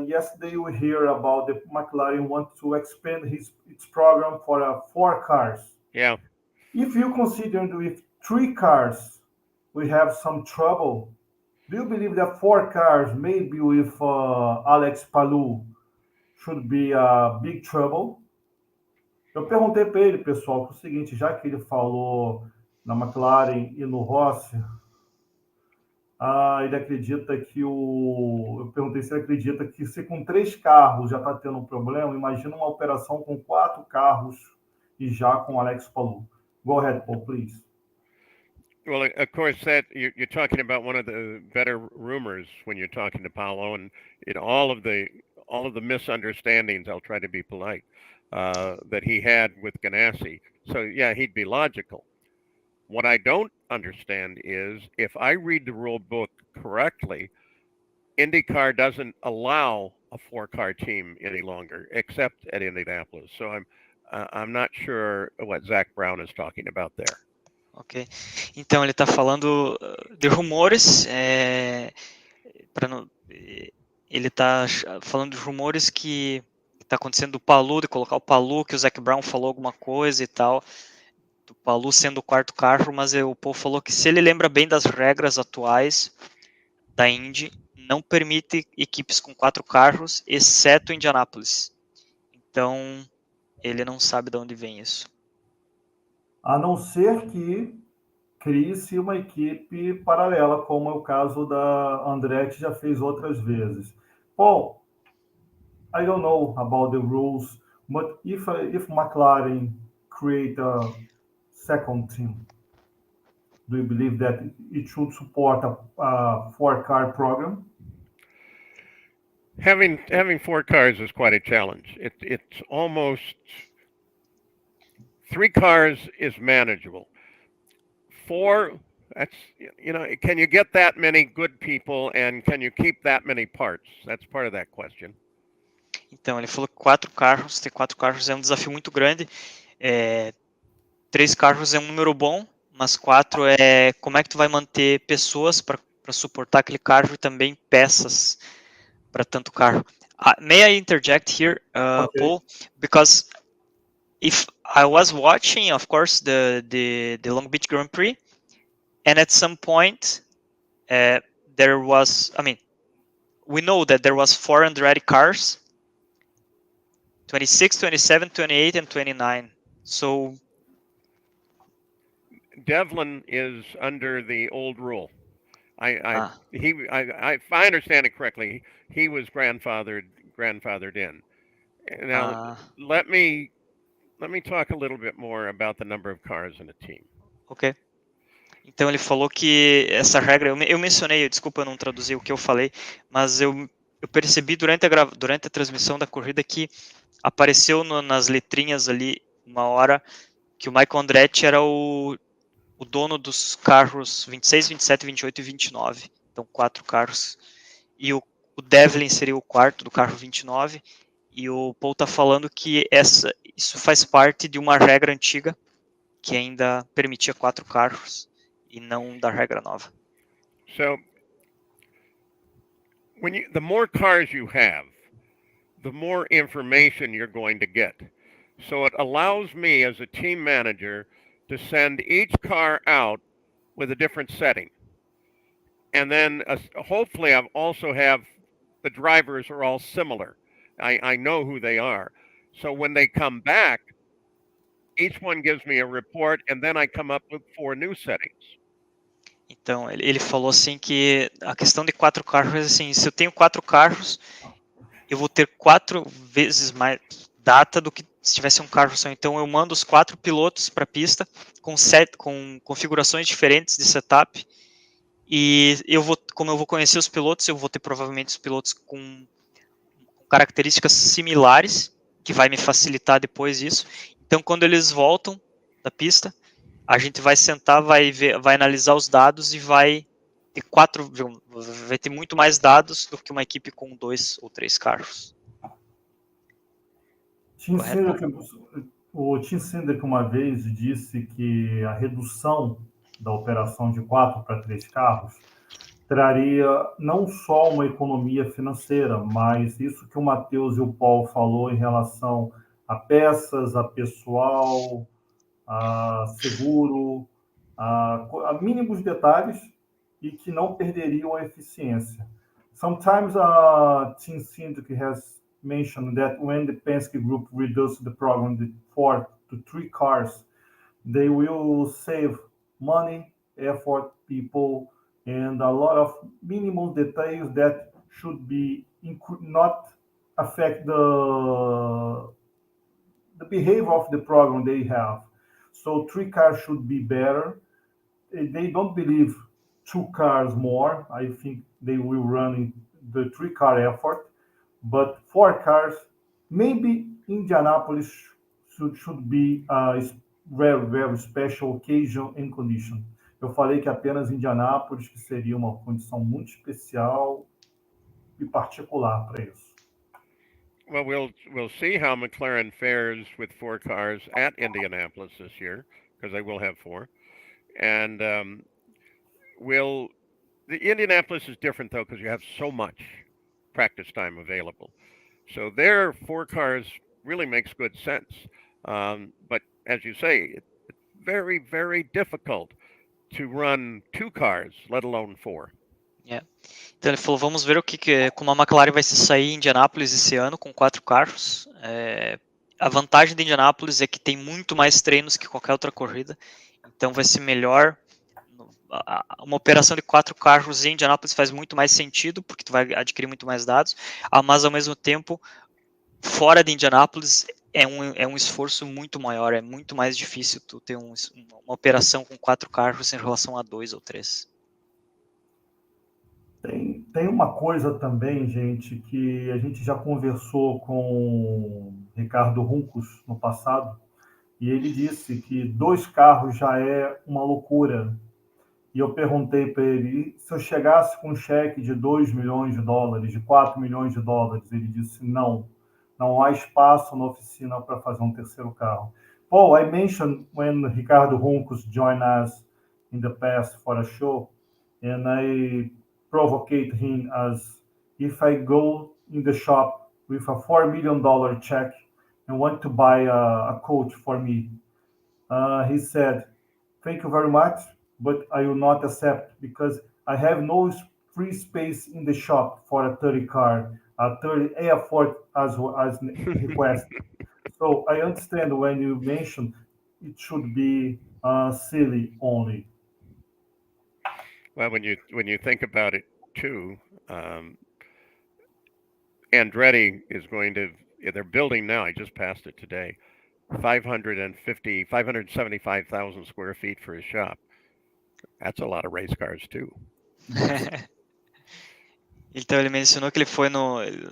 yesterday we hear about the McLaren want to expand its program for 4 cars. Yeah. If you consider with 3 cars, we have some trouble. Do you believe that 4 cars, maybe with Alex Palou, should be a big trouble? Eu perguntei para ele, pessoal, que é o seguinte, já que ele falou na McLaren e no Rossi, ele acredita que eu perguntei se ele acredita que se com 3 carros já está tendo um problema, imagina uma operação com 4 carros e já com Alex Palou. Go ahead, Paul, please. Well, of course, that you're talking about one of the better rumors when you're talking to Paulo, and all of the misunderstandings. I'll try to be polite. That he had with Ganassi. So yeah, he'd be logical. What I don't understand is if I read the rule book correctly, IndyCar doesn't allow a 4-car team any longer, except at Indianapolis. So I'm not sure what Zach Brown is talking about there. Ok, então ele está falando de rumores, ele está falando de rumores que está acontecendo do Palou, de colocar o Palou, que o Zach Brown falou alguma coisa e tal, do Palou sendo o 4º carro, mas o Paul falou que se ele lembra bem das regras atuais da Indy, não permite equipes com 4 carros, exceto o Indianápolis. Então, ele não sabe de onde vem isso. A não ser que crie-se uma equipe paralela, como é o caso da Andretti, já fez outras vezes. Paul, I don't know about the rules, but if McLaren create a second team, do you believe that it should support a 4-car program? Having 4 cars is quite a challenge. It's almost 3 cars is manageable. 4, that's, can you get that many good people and can you keep that many parts? That's part of that question. Então, ele falou que 4 carros, ter 4 carros é um desafio muito grande. 3 carros é um número bom, mas 4 como é que tu vai manter pessoas para suportar aquele carro e também peças para tanto carro. May I interject here, okay. Paul? Because if I was watching, of course, the Long Beach Grand Prix, and at some point there was, we know that there was 400 cars, 26, 27, 28, and 29. So Devlin is under the old rule. If I understand it correctly, he was grandfathered in. Now, let me talk a little bit more about the number of cars in a team. Ok. Então ele falou que essa regra, eu mencionei, desculpa eu não traduzi o que eu falei, mas eu percebi durante a transmissão da corrida que apareceu nas letrinhas ali uma hora que o Michael Andretti era o dono dos carros 26, 27, 28 e 29. Então 4 carros. E o Devlin seria o 4º do carro 29. E o Paul está falando que isso faz parte de uma regra antiga que ainda permitia 4 carros e não da regra nova. So, the more cars you have, the more information you're going to get. So it allows me as a team manager to send each car out with a different setting. And then hopefully I also have the drivers are all similar. I know who they are. So when they come back, each one gives me a report, and then I come up with 4 new settings. Então, ele falou assim que a questão de 4 carros, assim, se eu tenho 4 carros, eu vou ter 4 vezes mais data do que se tivesse um carro só. Então, eu mando os 4 pilotos para a pista com configurações diferentes de setup. E como eu vou conhecer os pilotos, eu vou ter provavelmente os pilotos com características similares, que vai me facilitar depois isso. Então, quando eles voltam da pista, a gente vai sentar, vai analisar os dados e vai ter muito mais dados do que uma equipe com 2 ou 3 carros. O Tim Cindric uma vez disse que a redução da operação de 4 para 3 carros traria não só uma economia financeira, mas isso que o Matheus e o Paul falou em relação a peças, a pessoal, a seguro, a mínimos detalhes e que não perderiam a eficiência. Sometimes Tim Cindric has mentioned that when the Penske Group reduced the program to 4 to 3 cars, they will save money, effort, people, and a lot of minimal details that should be not affect the behavior of the program they have. So 3 cars should be better. They don't believe 2 cars more. I think they will run in the 3-car effort, but 4 cars, maybe Indianápolis should be a very, very special occasion and condition. Eu falei que apenas Indianápolis que seria uma condição muito especial e particular para isso. Well, we'll see how McLaren fares with 4 cars at Indianapolis this year, because they will have 4. And the Indianapolis is different though, because you have so much practice time available. So their 4 cars really makes good sense. But as you say, it's very, very difficult to run 2 cars, let alone 4. Yeah. Então ele falou, vamos ver como a McLaren vai se sair em Indianápolis esse ano com 4 carros. A vantagem de Indianápolis é que tem muito mais treinos que qualquer outra corrida, então vai ser melhor. Uma operação de 4 carros em Indianápolis faz muito mais sentido, porque tu vai adquirir muito mais dados, mas ao mesmo tempo, fora de Indianápolis, é um esforço muito maior, é muito mais difícil tu ter uma operação com 4 carros em relação a 2 ou 3. Tem uma coisa também, gente, que a gente já conversou com Ricardo Runcos no passado, e ele disse que 2 carros já é uma loucura. E eu perguntei para ele, se eu chegasse com um cheque de $2 milhões, de $4 milhões, ele disse não há espaço na oficina para fazer um 3º carro. Paul, I mentioned when Ricardo Runcos joined us in the past for a show, and I provocate him as if I go in the shop with a $4 million check and want to buy a coach for me. He said, thank you very much, but I will not accept because I have no free space in the shop for a 30 car, a 30 effort as request. So I understand when you mention it should be silly only. Well, when you think about it too, Andretti is they're building now, I just passed it today, 575,000 square feet for his shop. That's a lot of race cars too. Então ele mencionou que ele foi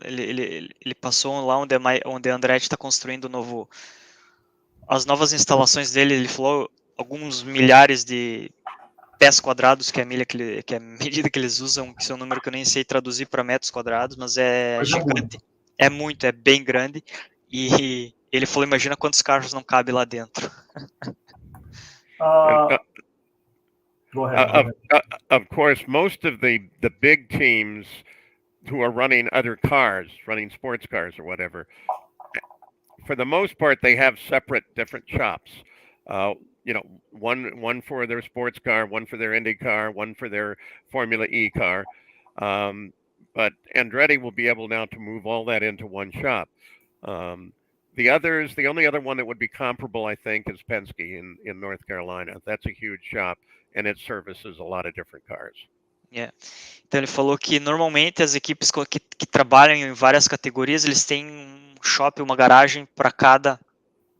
ele passou lá onde a Andretti está construindo as novas instalações dele. Ele falou alguns milhares de pés quadrados, que é a medida que eles usam, que é um número que eu nem sei traduzir para metros quadrados, mas é gigante. É bem grande. E ele falou, imagina quantos carros não cabem lá dentro. Go ahead. Of course, most of the big teams who are running other cars, running sports cars or whatever, for the most part, they have separate different shops. One for their sports car, one for their Indy car, one for their Formula E car. but Andretti will be able now to move all that into one shop. The only other one that would be comparable, I think, is Penske in North Carolina. That's a huge shop, and it services a lot of different cars. Yeah. Então ele falou que normalmente as equipes que trabalham em várias categorias, eles têm um shopping, uma garagem para cada,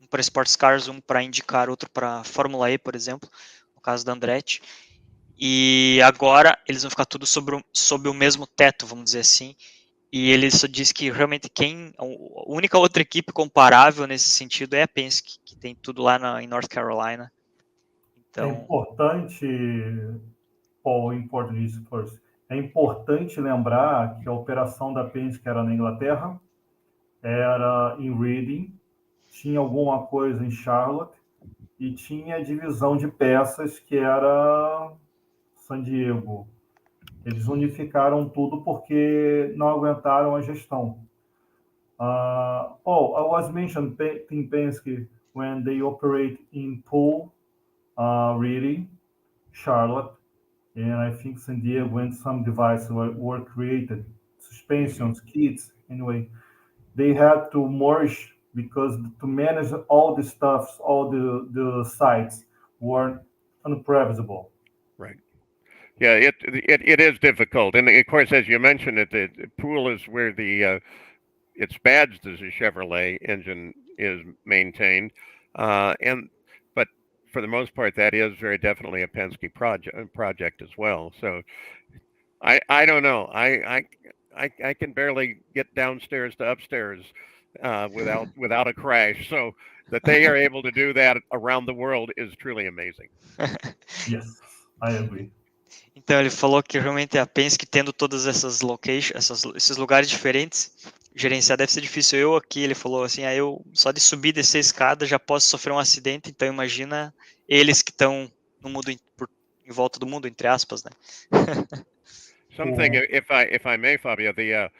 um para Sports Cars, um para IndyCar, outro para Fórmula E, por exemplo, no caso da Andretti. E agora eles vão ficar tudo sob o mesmo teto, vamos dizer assim. E ele só diz que realmente a única outra equipe comparável nesse sentido é a Penske, que tem tudo lá em North Carolina. Então, é importante, Paul, em português, first. É importante lembrar que a operação da Penske era na Inglaterra, era em Reading, tinha alguma coisa em Charlotte e tinha a divisão de peças que era San Diego. Eles unificaram tudo porque não aguentaram a gestão. I was mentioned Team Penske when they operate in Poole, Reading, Charlotte, and I think San Diego, and some devices were created, suspensions, kits, anyway. They had to merge because to manage all the stuffs, all the sites were unprevisible. Right. Yeah, it is difficult, and of course, as you mentioned, the Poole is where it's badged as a Chevrolet engine is maintained, but for the most part, that is very definitely a Penske project as well. So, I don't know. I can barely get downstairs to upstairs without a crash. So that they are able to do that around the world is truly amazing. Yes, I agree. Então ele falou que realmente a Penske tendo todas essas locations, esses lugares diferentes, gerenciar deve ser difícil. Eu aqui, ele falou assim, eu só de subir e descer a escada já posso sofrer um acidente, então imagina eles que estão no mundo em volta do mundo, entre aspas, né? Something, if I may, Fabio, the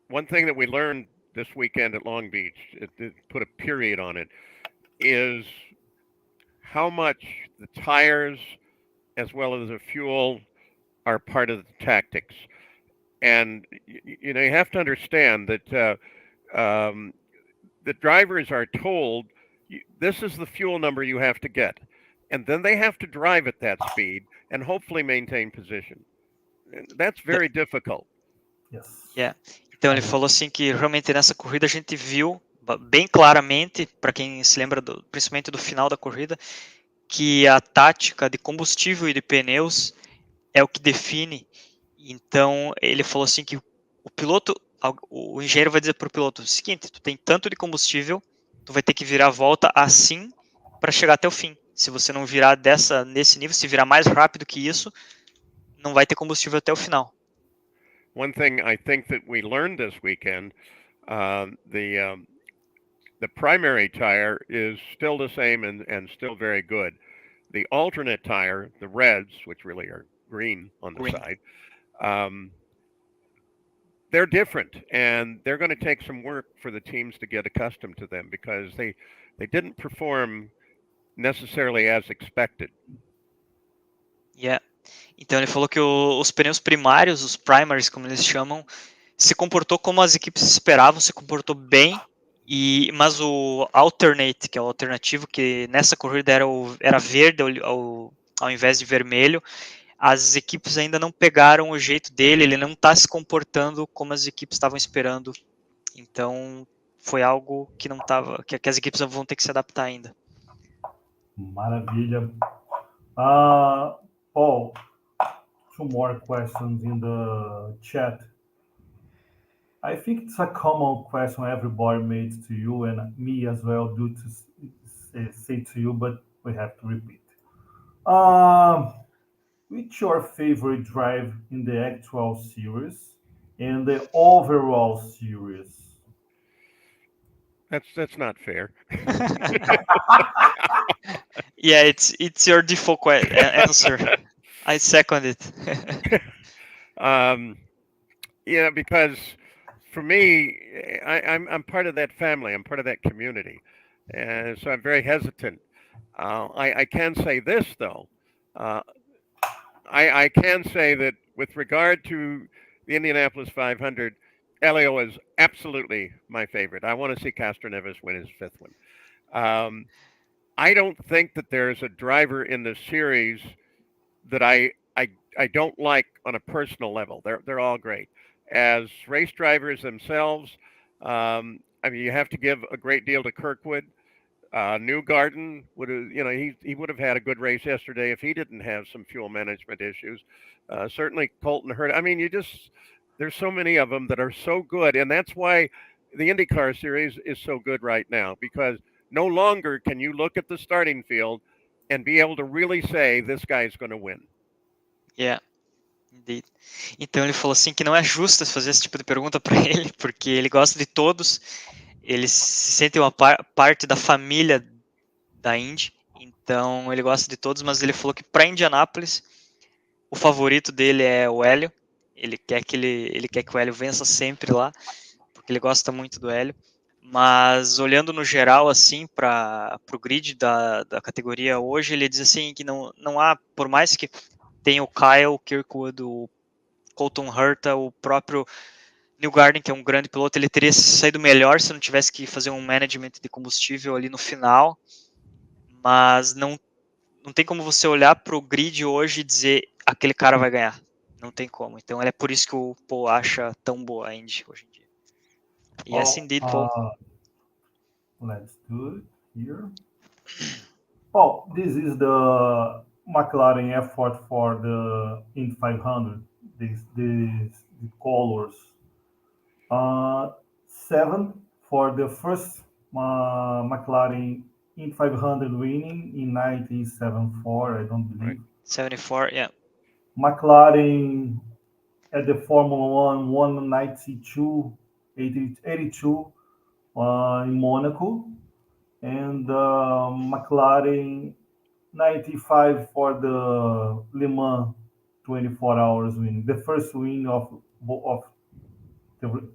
one thing that we learned this weekend at Long Beach, to put a period on it, is how much the tires as well as the fuel are part of the tactics. And you have to understand that the drivers are told this is the fuel number you have to get, and then they have to drive at that speed and hopefully maintain position. That's very difficult. Yes. Yeah. Então ele falou assim que realmente nessa corrida a gente viu bem claramente, para quem se lembra principalmente do final da corrida, que a tática de combustível e de pneus é o que define. Então ele falou assim que o engenheiro vai dizer para o piloto o seguinte: tu tem tanto de combustível, tu vai ter que virar a volta assim para chegar até o fim. Se você não virar nesse nível, se virar mais rápido que isso, não vai ter combustível até o final. One thing I think that we learned this weekend, the primary tire is still the same and still very good. The alternate tire, the reds, which really are green on the side, they're different, and they're going to take some work for the teams to get accustomed to them because they didn't perform necessarily as expected. Yeah. Então ele falou que os pneus primários, os primaries, como eles chamam, se comportou como as equipes esperavam, se comportou bem, mas o alternate, que é o alternativo, que nessa corrida era verde ao invés de vermelho, as equipes ainda não pegaram o jeito dele, ele não está se comportando como as equipes estavam esperando. Então foi algo que não estava, que as equipes vão ter que se adaptar ainda. Maravilha. Paul, two more questions in the chat. I think it's a common question everybody made to you and me as well do to say to you, but we have to repeat. Which your favorite drive in the actual series and the overall series? That's not fair. Yeah, it's your default answer. I second it. Yeah, because for me, I'm part of that family. I'm part of that community, and so I'm very hesitant. I can say this though. I can say that with regard to the Indianapolis 500, Elio is absolutely my favorite. I want to see Castroneves win his 5th one. I don't think that there's a driver in the series that I don't like on a personal level. They're all great. As race drivers themselves, I mean, you have to give a great deal to Kirkwood. Newgarden would have, he would have had a good race yesterday if he didn't have some fuel management issues. Certainly Colton Hurta. I mean, there's so many of them that are so good, and that's why the IndyCar series is so good right now, because no longer can you look at the starting field and be able to really say this guy's going to win. Yeah. Indeed. Então ele falou assim que não é justo fazer esse tipo de pergunta para ele, porque ele gosta de todos, ele se sente uma parte da família da Indy, então ele gosta de todos, mas ele falou que para Indianápolis o favorito dele é o Hélio. Ele quer que o Hélio vença sempre lá, porque ele gosta muito do Hélio. Mas olhando no geral assim para o grid da categoria hoje, ele diz assim que não há, por mais que tem o Kyle, o Kirkwood, o Colton Hurta, o próprio Newgarden, que é um grande piloto, ele teria saído melhor se não tivesse que fazer um management de combustível ali no final, mas não tem como você olhar para o grid hoje e dizer aquele cara vai ganhar, não tem como. Então é por isso que o Paul acha tão boa a Indy hoje em dia. Yes, indeed, Paul. Let's do it here. Oh, this is the McLaren effort for the Indy 500. The colors. 7 for the first McLaren Indy 500 winning in 1974. I don't believe. 74, yeah. McLaren at the Formula 1 won 82 in Monaco, and McLaren 95 for the Le Mans 24 hours win, the first win of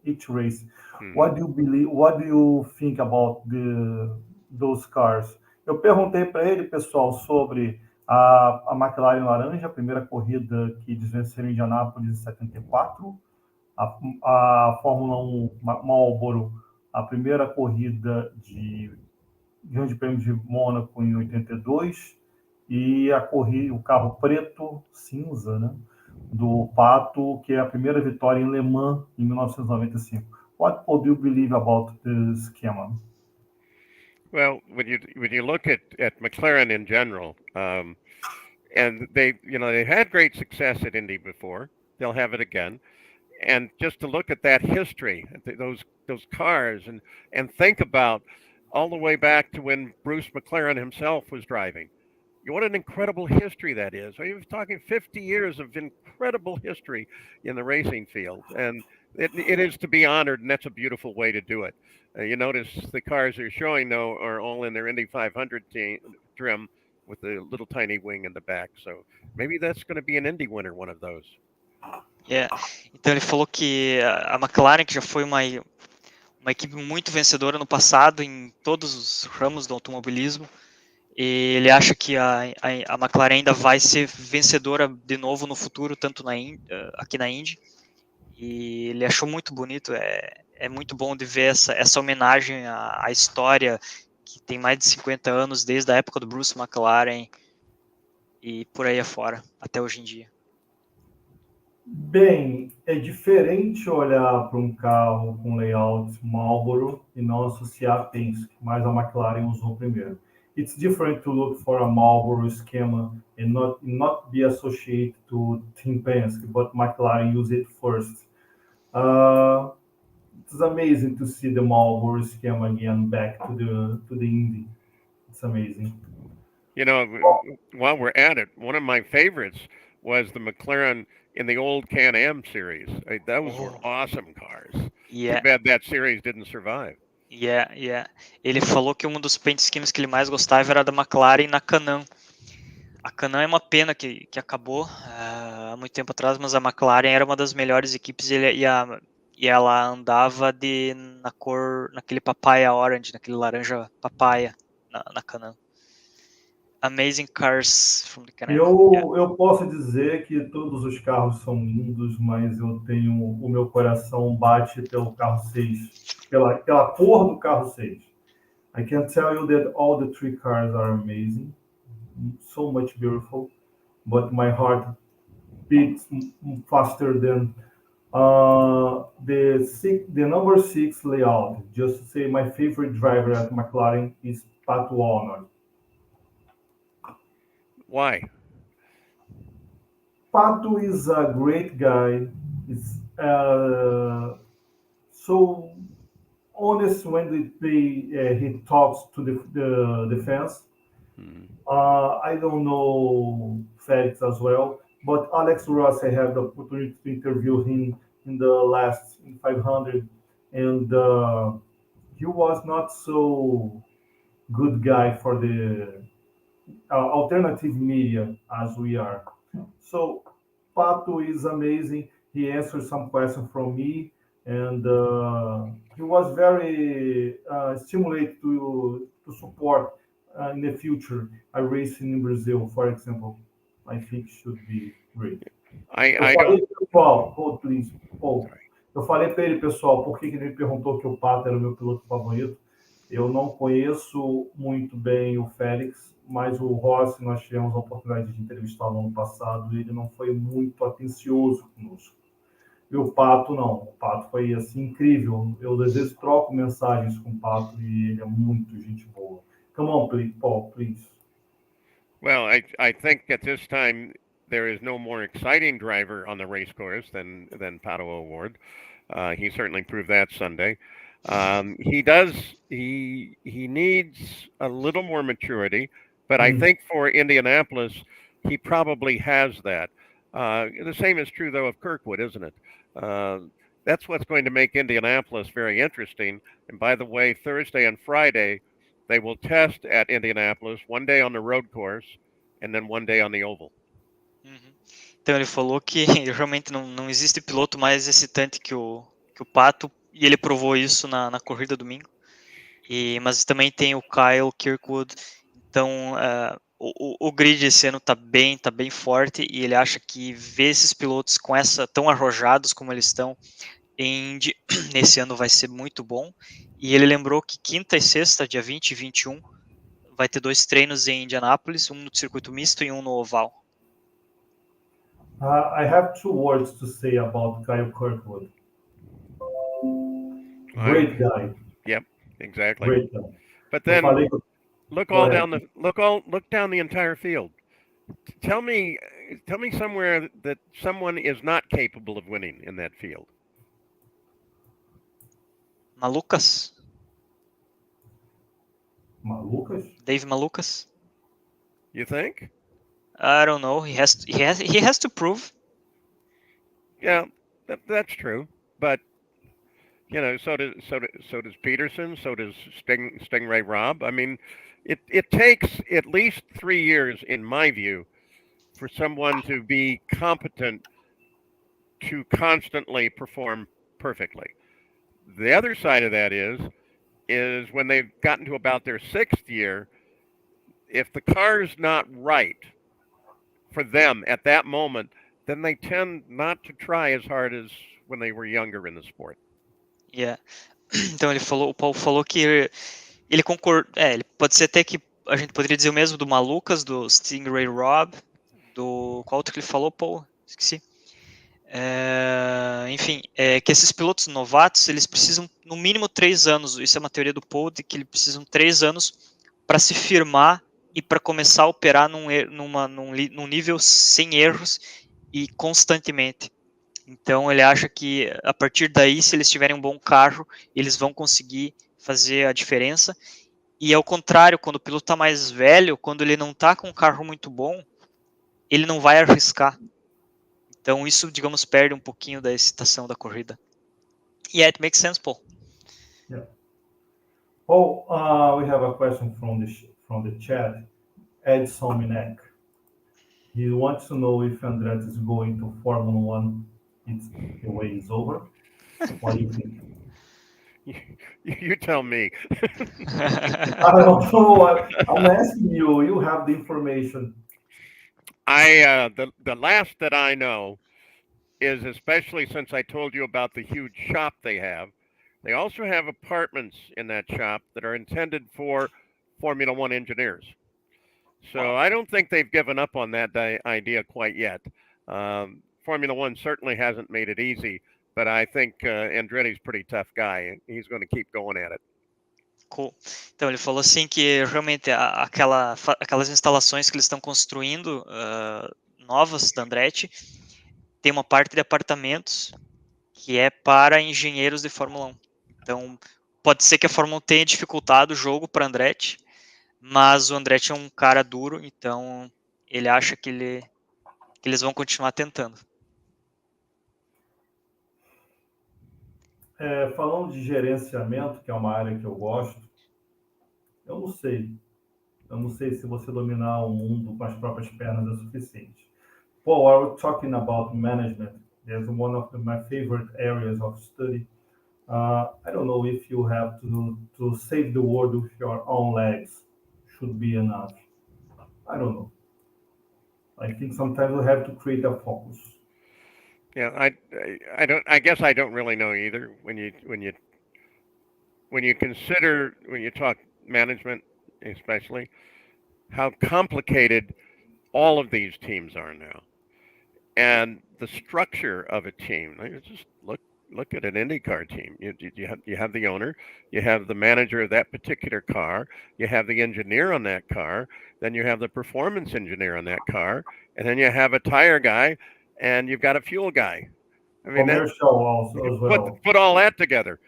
each race. What do you believe? What do you think about those cars? Eu perguntei para ele, pessoal, sobre a McLaren laranja, a primeira corrida que eles venceram em Indianápolis em 74, a Fórmula 1 Marlboro, a primeira corrida de Grande Prêmio de Mônaco em 82, e o carro preto, cinza, né, do Pato, que é a primeira vitória em Le Mans em 1995. What do you believe about this schema? Well, when you look at McLaren in general, and they had great success at Indy before, they'll have it again, and just to look at that history, those cars, and think about all the way back to when Bruce McLaren himself was driving. What an incredible history that is. You're talking 50 years of incredible history in the racing field, and it is to be honored, and that's a beautiful way to do it. You notice the cars they're showing, though, are all in their Indy 500 trim with the little tiny wing in the back. So maybe that's going to be an Indy winner, one of those. Yeah. Então ele falou que a McLaren, que já foi uma equipe muito vencedora no passado em todos os ramos do automobilismo, e ele acha que a McLaren ainda vai ser vencedora de novo no futuro, tanto aqui na Indy. E ele achou muito bonito, é muito bom de ver essa homenagem à história que tem mais de 50 anos, desde a época do Bruce McLaren e por aí afora, até hoje em dia. Bem, é diferente olhar para um carro com layout Marlboro e não associar a Penske, mas a McLaren usou primeiro. It's different to look for a Marlboro schema and not be associated to Team Penske, but McLaren use it first. It's amazing to see the Marlboro schema again back to the Indy. It's amazing. You know, while we're at it, one of my favorites was the McLaren in the old Can-Am series. Those were awesome cars. Yeah. Too bad that series didn't survive. Yeah. Ele falou que um dos paint schemes que ele mais gostava era da McLaren na Can-Am. A Can-Am é uma pena que acabou há muito tempo atrás, mas a McLaren era uma das melhores equipes e ela andava na cor, naquele papaya orange, naquele laranja papaya na Can-Am. amazing cars from the Canada. Eu posso dizer que todos os carros são lindos, mas eu tenho o meu coração bate pelo carro 6, pela cor do carro 6. I can tell you that all the 3 cars are amazing, so much beautiful, but my heart beats faster than the number 6 layout. Just to say, my favorite driver at McLaren is Pat Warner. Why? Pato is a great guy. He's so honest when he talks to the fans. I don't know Felix as well, but Alex Ross, I had the opportunity to interview him in the last 500, and he was not so good guy for the alternative media as we are. So Pato is amazing. He answered some questions from me, and he was very stimulated to support in the future a racing in Brazil, for example. I think should be great. Paul, please, Paul. Eu falei para ele, pessoal, por que ele me perguntou que o Pato era o meu piloto favorito. Eu não conheço muito bem o Félix, mas o Rossi, nós tivemos a oportunidade de entrevistar no ano passado, e ele não foi muito atencioso conosco. E o Pato, não. O Pato foi, assim, incrível. Eu, às vezes, troco mensagens com o Pato e ele é muito gente boa. Come on, please, Paul, please. Well, I think at this time there is no more exciting driver on the race course than Pato O'Ward. He certainly proved that Sunday. He needs a little more maturity, but I think for Indianapolis, he probably has that. The same is true, though, of Kirkwood, isn't it? That's what's going to make Indianapolis very interesting. And by the way, Thursday and Friday, they will test at Indianapolis, one day on the road course, and then one day on the oval. Então ele falou que realmente não existe piloto mais excitante que o Pato, e ele provou isso na corrida domingo. Mas também tem o Kyle Kirkwood. Então o grid esse ano tá bem forte, e ele acha que ver esses pilotos com tão arrojados como eles estão em Indy nesse ano vai ser muito bom. E ele lembrou que quinta e sexta, dia 20 e 21, vai ter 2 treinos em Indianápolis, um no circuito misto e um no oval. I have 2 words to say about Kyle Kirkwood. Great guy. Yep, exactly. Great guy. But then look down the entire field. Tell me somewhere that someone is not capable of winning in that field. Malucas? Dave Malucas? You think? I don't know. He has to prove. Yeah, that's true. But you know, so does Peterson. So does Stingray Robb. I mean, it takes at least 3 years, in my view, for someone to be competent to constantly perform perfectly. The other side of that is when they've gotten to about their 6th year, if the car's not right for them at that moment, then they tend not to try as hard as when they were younger in the sport. Yeah. Então o Paul falou que ele concorda, ele pode ser até que a gente poderia dizer o mesmo do Malucas, do Stingray Robb, do qual outro que ele falou, Paul? Esqueci. Enfim, que esses pilotos novatos, eles precisam no mínimo 3 anos, isso é uma teoria do Paul, de que eles precisam 3 anos para se firmar e para começar a operar num nível sem erros e constantemente. Então ele acha que a partir daí, se eles tiverem um bom carro, eles vão conseguir fazer a diferença. E ao contrário, quando o piloto está mais velho, quando ele não está com um carro muito bom, ele não vai arriscar. Então isso, digamos, perde um pouquinho da excitação da corrida. Yeah, it makes sense, Paul. Yeah. Paul, we have a question from the chat. Edson Minek. He wants to know if Andretti is going to Formula 1. The way is over. What do you think? You tell me. I don't know. I'm asking you. You have the information. The last that I know is, especially since I told you about the huge shop they have, they also have apartments in that shop that are intended for Formula One engineers. So I don't think they've given up on that idea quite yet. Formula One certainly hasn't made it easy, but I think Andretti's a pretty tough guy, and he's going to keep going at it. Cool. Então ele falou assim que realmente aquelas instalações que eles estão construindo novas da Andretti tem uma parte de apartamentos que é para engenheiros de Fórmula 1. Então pode ser que a Fórmula 1 tenha dificultado o jogo para Andretti, mas o Andretti é um cara duro, então ele acha que eles vão continuar tentando. Falando de gerenciamento, que é uma área que eu gosto, eu não sei. Eu não sei se você dominar o mundo com as próprias pernas é suficiente. Paul, we're talking about management. There's one of my favorite areas of study. I don't know if you have to save the world with your own legs. Should be enough. I don't know. I think sometimes we have to create a focus. Yeah, I guess I don't really know either. When you consider, when you talk management, especially, how complicated all of these teams are now, and the structure of a team. Just look at an IndyCar team. You have the owner, you have the manager of that particular car, you have the engineer on that car, then you have the performance engineer on that car, and then you have a tire guy, and you've got a fuel guy. I mean, commercial also as well. Put all that together.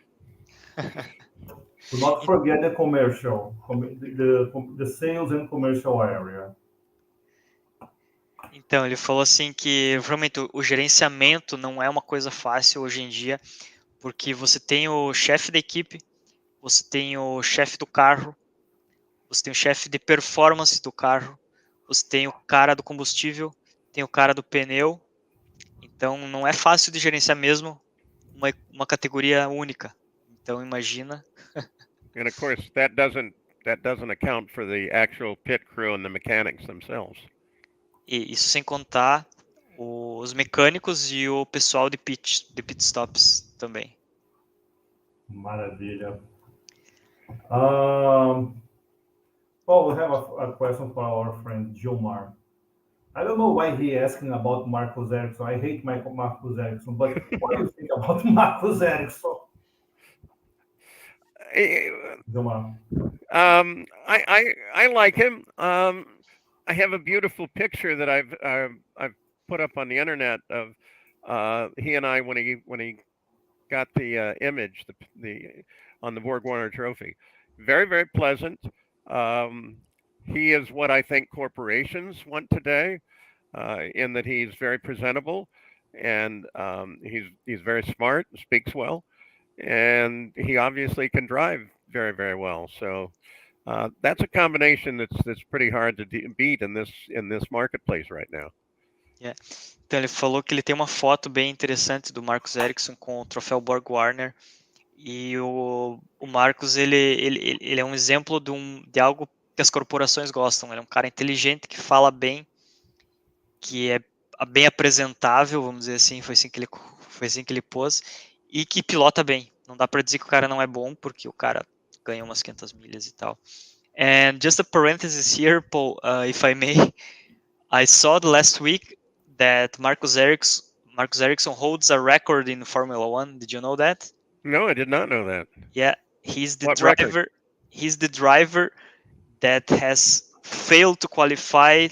Do not forget the commercial, the sales and commercial area. Então, ele falou assim que realmente o gerenciamento não é uma coisa fácil hoje em dia, porque você tem o chefe da equipe, você tem o chefe do carro, você tem o chefe de performance do carro, você tem o cara do combustível, tem o cara do pneu. Então, não é fácil de gerenciar mesmo uma categoria única. Então, imagina. And of course, that doesn't account for the actual pit crew and the mechanics themselves. E isso sem contar os mecânicos e o pessoal de pit stops também. Maravilha. Well, we have a question for our friend Gilmar. I don't know why he asking about Marcus Ericsson. I hate Marcus Ericsson, but what do you think about Marcus Ericsson? Gilmar. I like him. I have a beautiful picture that I've put up on the internet of he and I when he got the image on the Borg Warner Trophy. Very, very pleasant. He is what I think corporations want today, in that he's very presentable, and he's very smart, speaks well, and he obviously can drive very, very well. So that's a combination that's pretty hard to beat in this marketplace right now. Yeah. Então ele falou que ele tem uma foto bem interessante do Marcus Ericsson com o troféu Borg Warner, e o Marcus ele é um exemplo de algo que as corporações gostam. Ele é um cara inteligente, que fala bem, que é bem apresentável, vamos dizer assim, foi assim que ele pôs, e que pilota bem. Não dá para dizer que o cara não é bom, porque o cara ganha umas 500 milhas e tal. And just a parenthesis here, Paul, if I may, I saw the last week that Marcus Ericsson holds a record in Formula One. Did you know that? No, I did not know that. Yeah, he's the What driver. record? He's the driver that has failed to qualify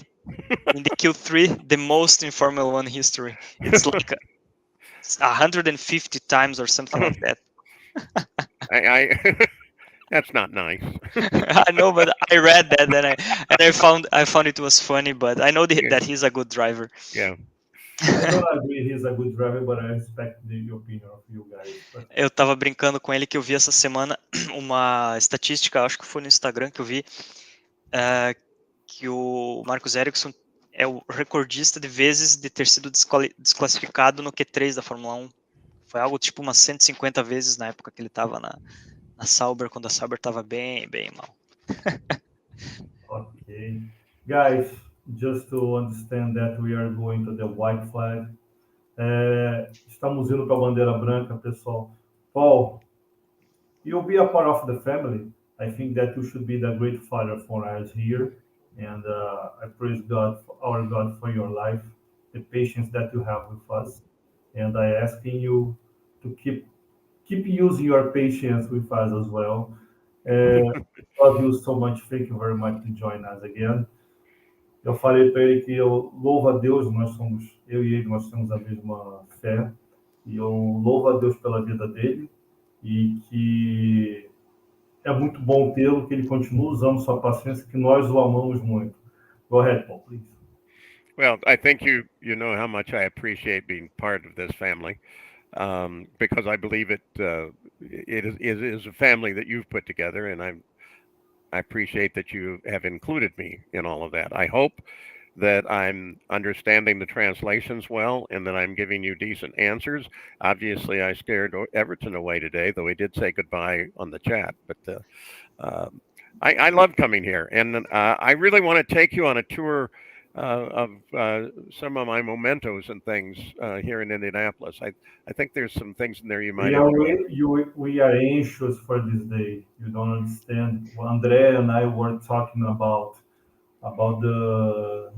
in the Q3 the most in Formula One history. It's like 150 times or something like that. I that's not nice. I know, but I read that and I found it was funny, but I know that he's a good driver. Yeah. I don't agree he's a good driver, but I respect the opinion of you guys. Eu tava brincando com ele que eu vi essa semana uma estatística, acho que foi no Instagram que eu vi, que o Marcus Ericsson é o recordista de vezes de ter sido desclassificado no Q3 da Fórmula 1. Foi algo tipo umas 150 vezes na época que ele estava na Sauber, quando a Sauber estava bem mal. Okay. Guys, just to understand that we are going to the white flag. Estamos indo para a bandeira branca, pessoal. Paul, you'll be a part of the family. I think that you should be the great father for us here. And I praise God, our God, for your life, the patience that you have with us. And I asking you to keep using your patience with us as well. Love you so much. Thank you very much to join us again. Eu falei para ele que eu louvo a Deus, eu e ele, nós temos a mesma fé. E eu louvo a Deus pela vida dele e que é muito bom tê-lo, que ele continue usando sua paciência, que nós o amamos muito. Go ahead, Paul, please. Well, I think you know how much I appreciate being part of this family, because I believe it is a family that you've put together, and I appreciate that you have included me in all of that. I hope that I'm understanding the translations well and that I'm giving you decent answers. Obviously, I scared Everton away today, though he did say goodbye on the chat. But I love coming here, and I really want to take you on a tour of some of my mementos and things here in Indianapolis. I think there's some things in there you might enjoy. We are anxious for this day. You don't understand. Andre and I were talking about the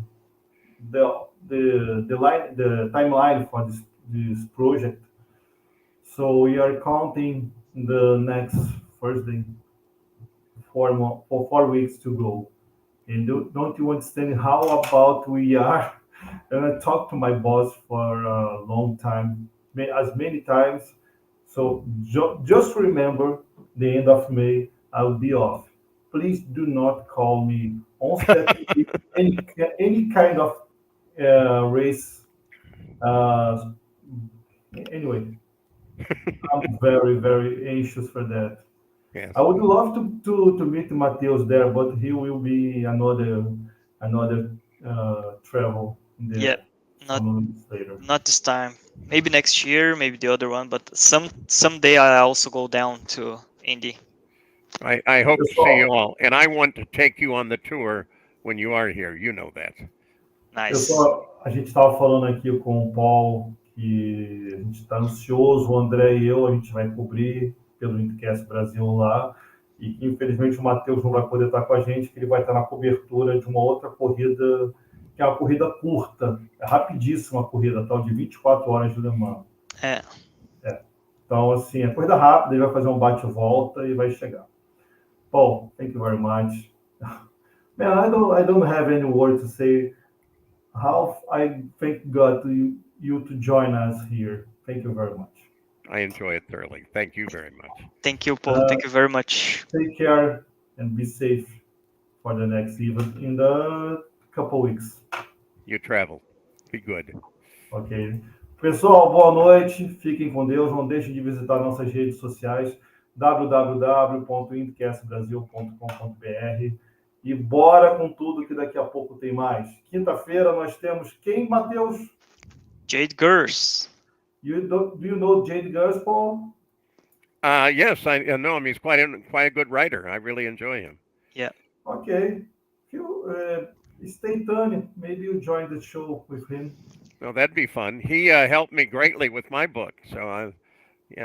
timeline for this project. So we are counting the next Thursday for 4 weeks to go. And don't you understand how about we are? And I talked to my boss for a long time, as many times. So just remember, the end of May, I'll be off. Please do not call me on any kind of race. Anyway, I'm very, very anxious for that. Yes. I would love to meet Mateus there, but he will be another travel. Not this time. Maybe next year, maybe the other one. But someday I also go down to Indy. I hope to see you all, and I want to take you on the tour when you are here. You know that. Nice. Pessoal, a gente estava falando aqui com o Paul que a gente está ansioso, o André e eu, a gente vai cobrir pelo IndyCast Brasil lá, e que infelizmente o Mateus não vai poder estar com a gente, que ele vai estar na cobertura de uma outra corrida, que é uma corrida curta, é rapidíssima a corrida, tal de 24 horas de Le Mans. Então, assim, é corrida rápida, ele vai fazer um bate-volta e vai chegar. Paul, thank you very much. Man, I don't have any word to say. How I thank God to you to join us here. Thank you very much. I enjoy it thoroughly. Thank you very much. Thank you, Paul. Thank you very much. Take care and be safe for the next event in a couple weeks. You travel. Be good. Ok. Pessoal, boa noite. Fiquem com Deus. Não deixem de visitar nossas redes sociais www.indicastbrasil.com.br e bora com tudo que daqui a pouco tem mais. Quinta-feira nós temos quem, Mateus? Jade Gers. Do you know Jade Gers, Paul? Yes, I know him. He's quite a good writer. I really enjoy him. Yeah. Okay. Stay tuned. Maybe you join the show with him. No, that'd be fun. He helped me greatly with my book. So,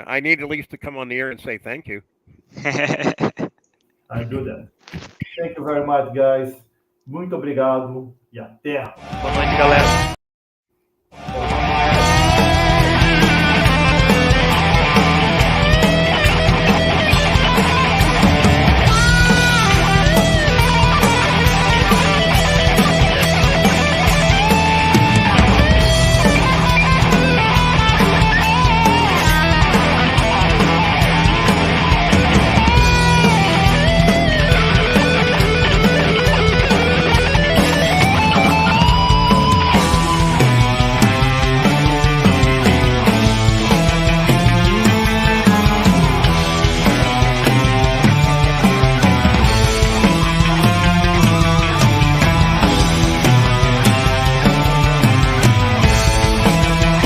I need at least to come on the air and say thank you. I do that. Thank you very much, guys. Muito obrigado e até. Boa noite, galera.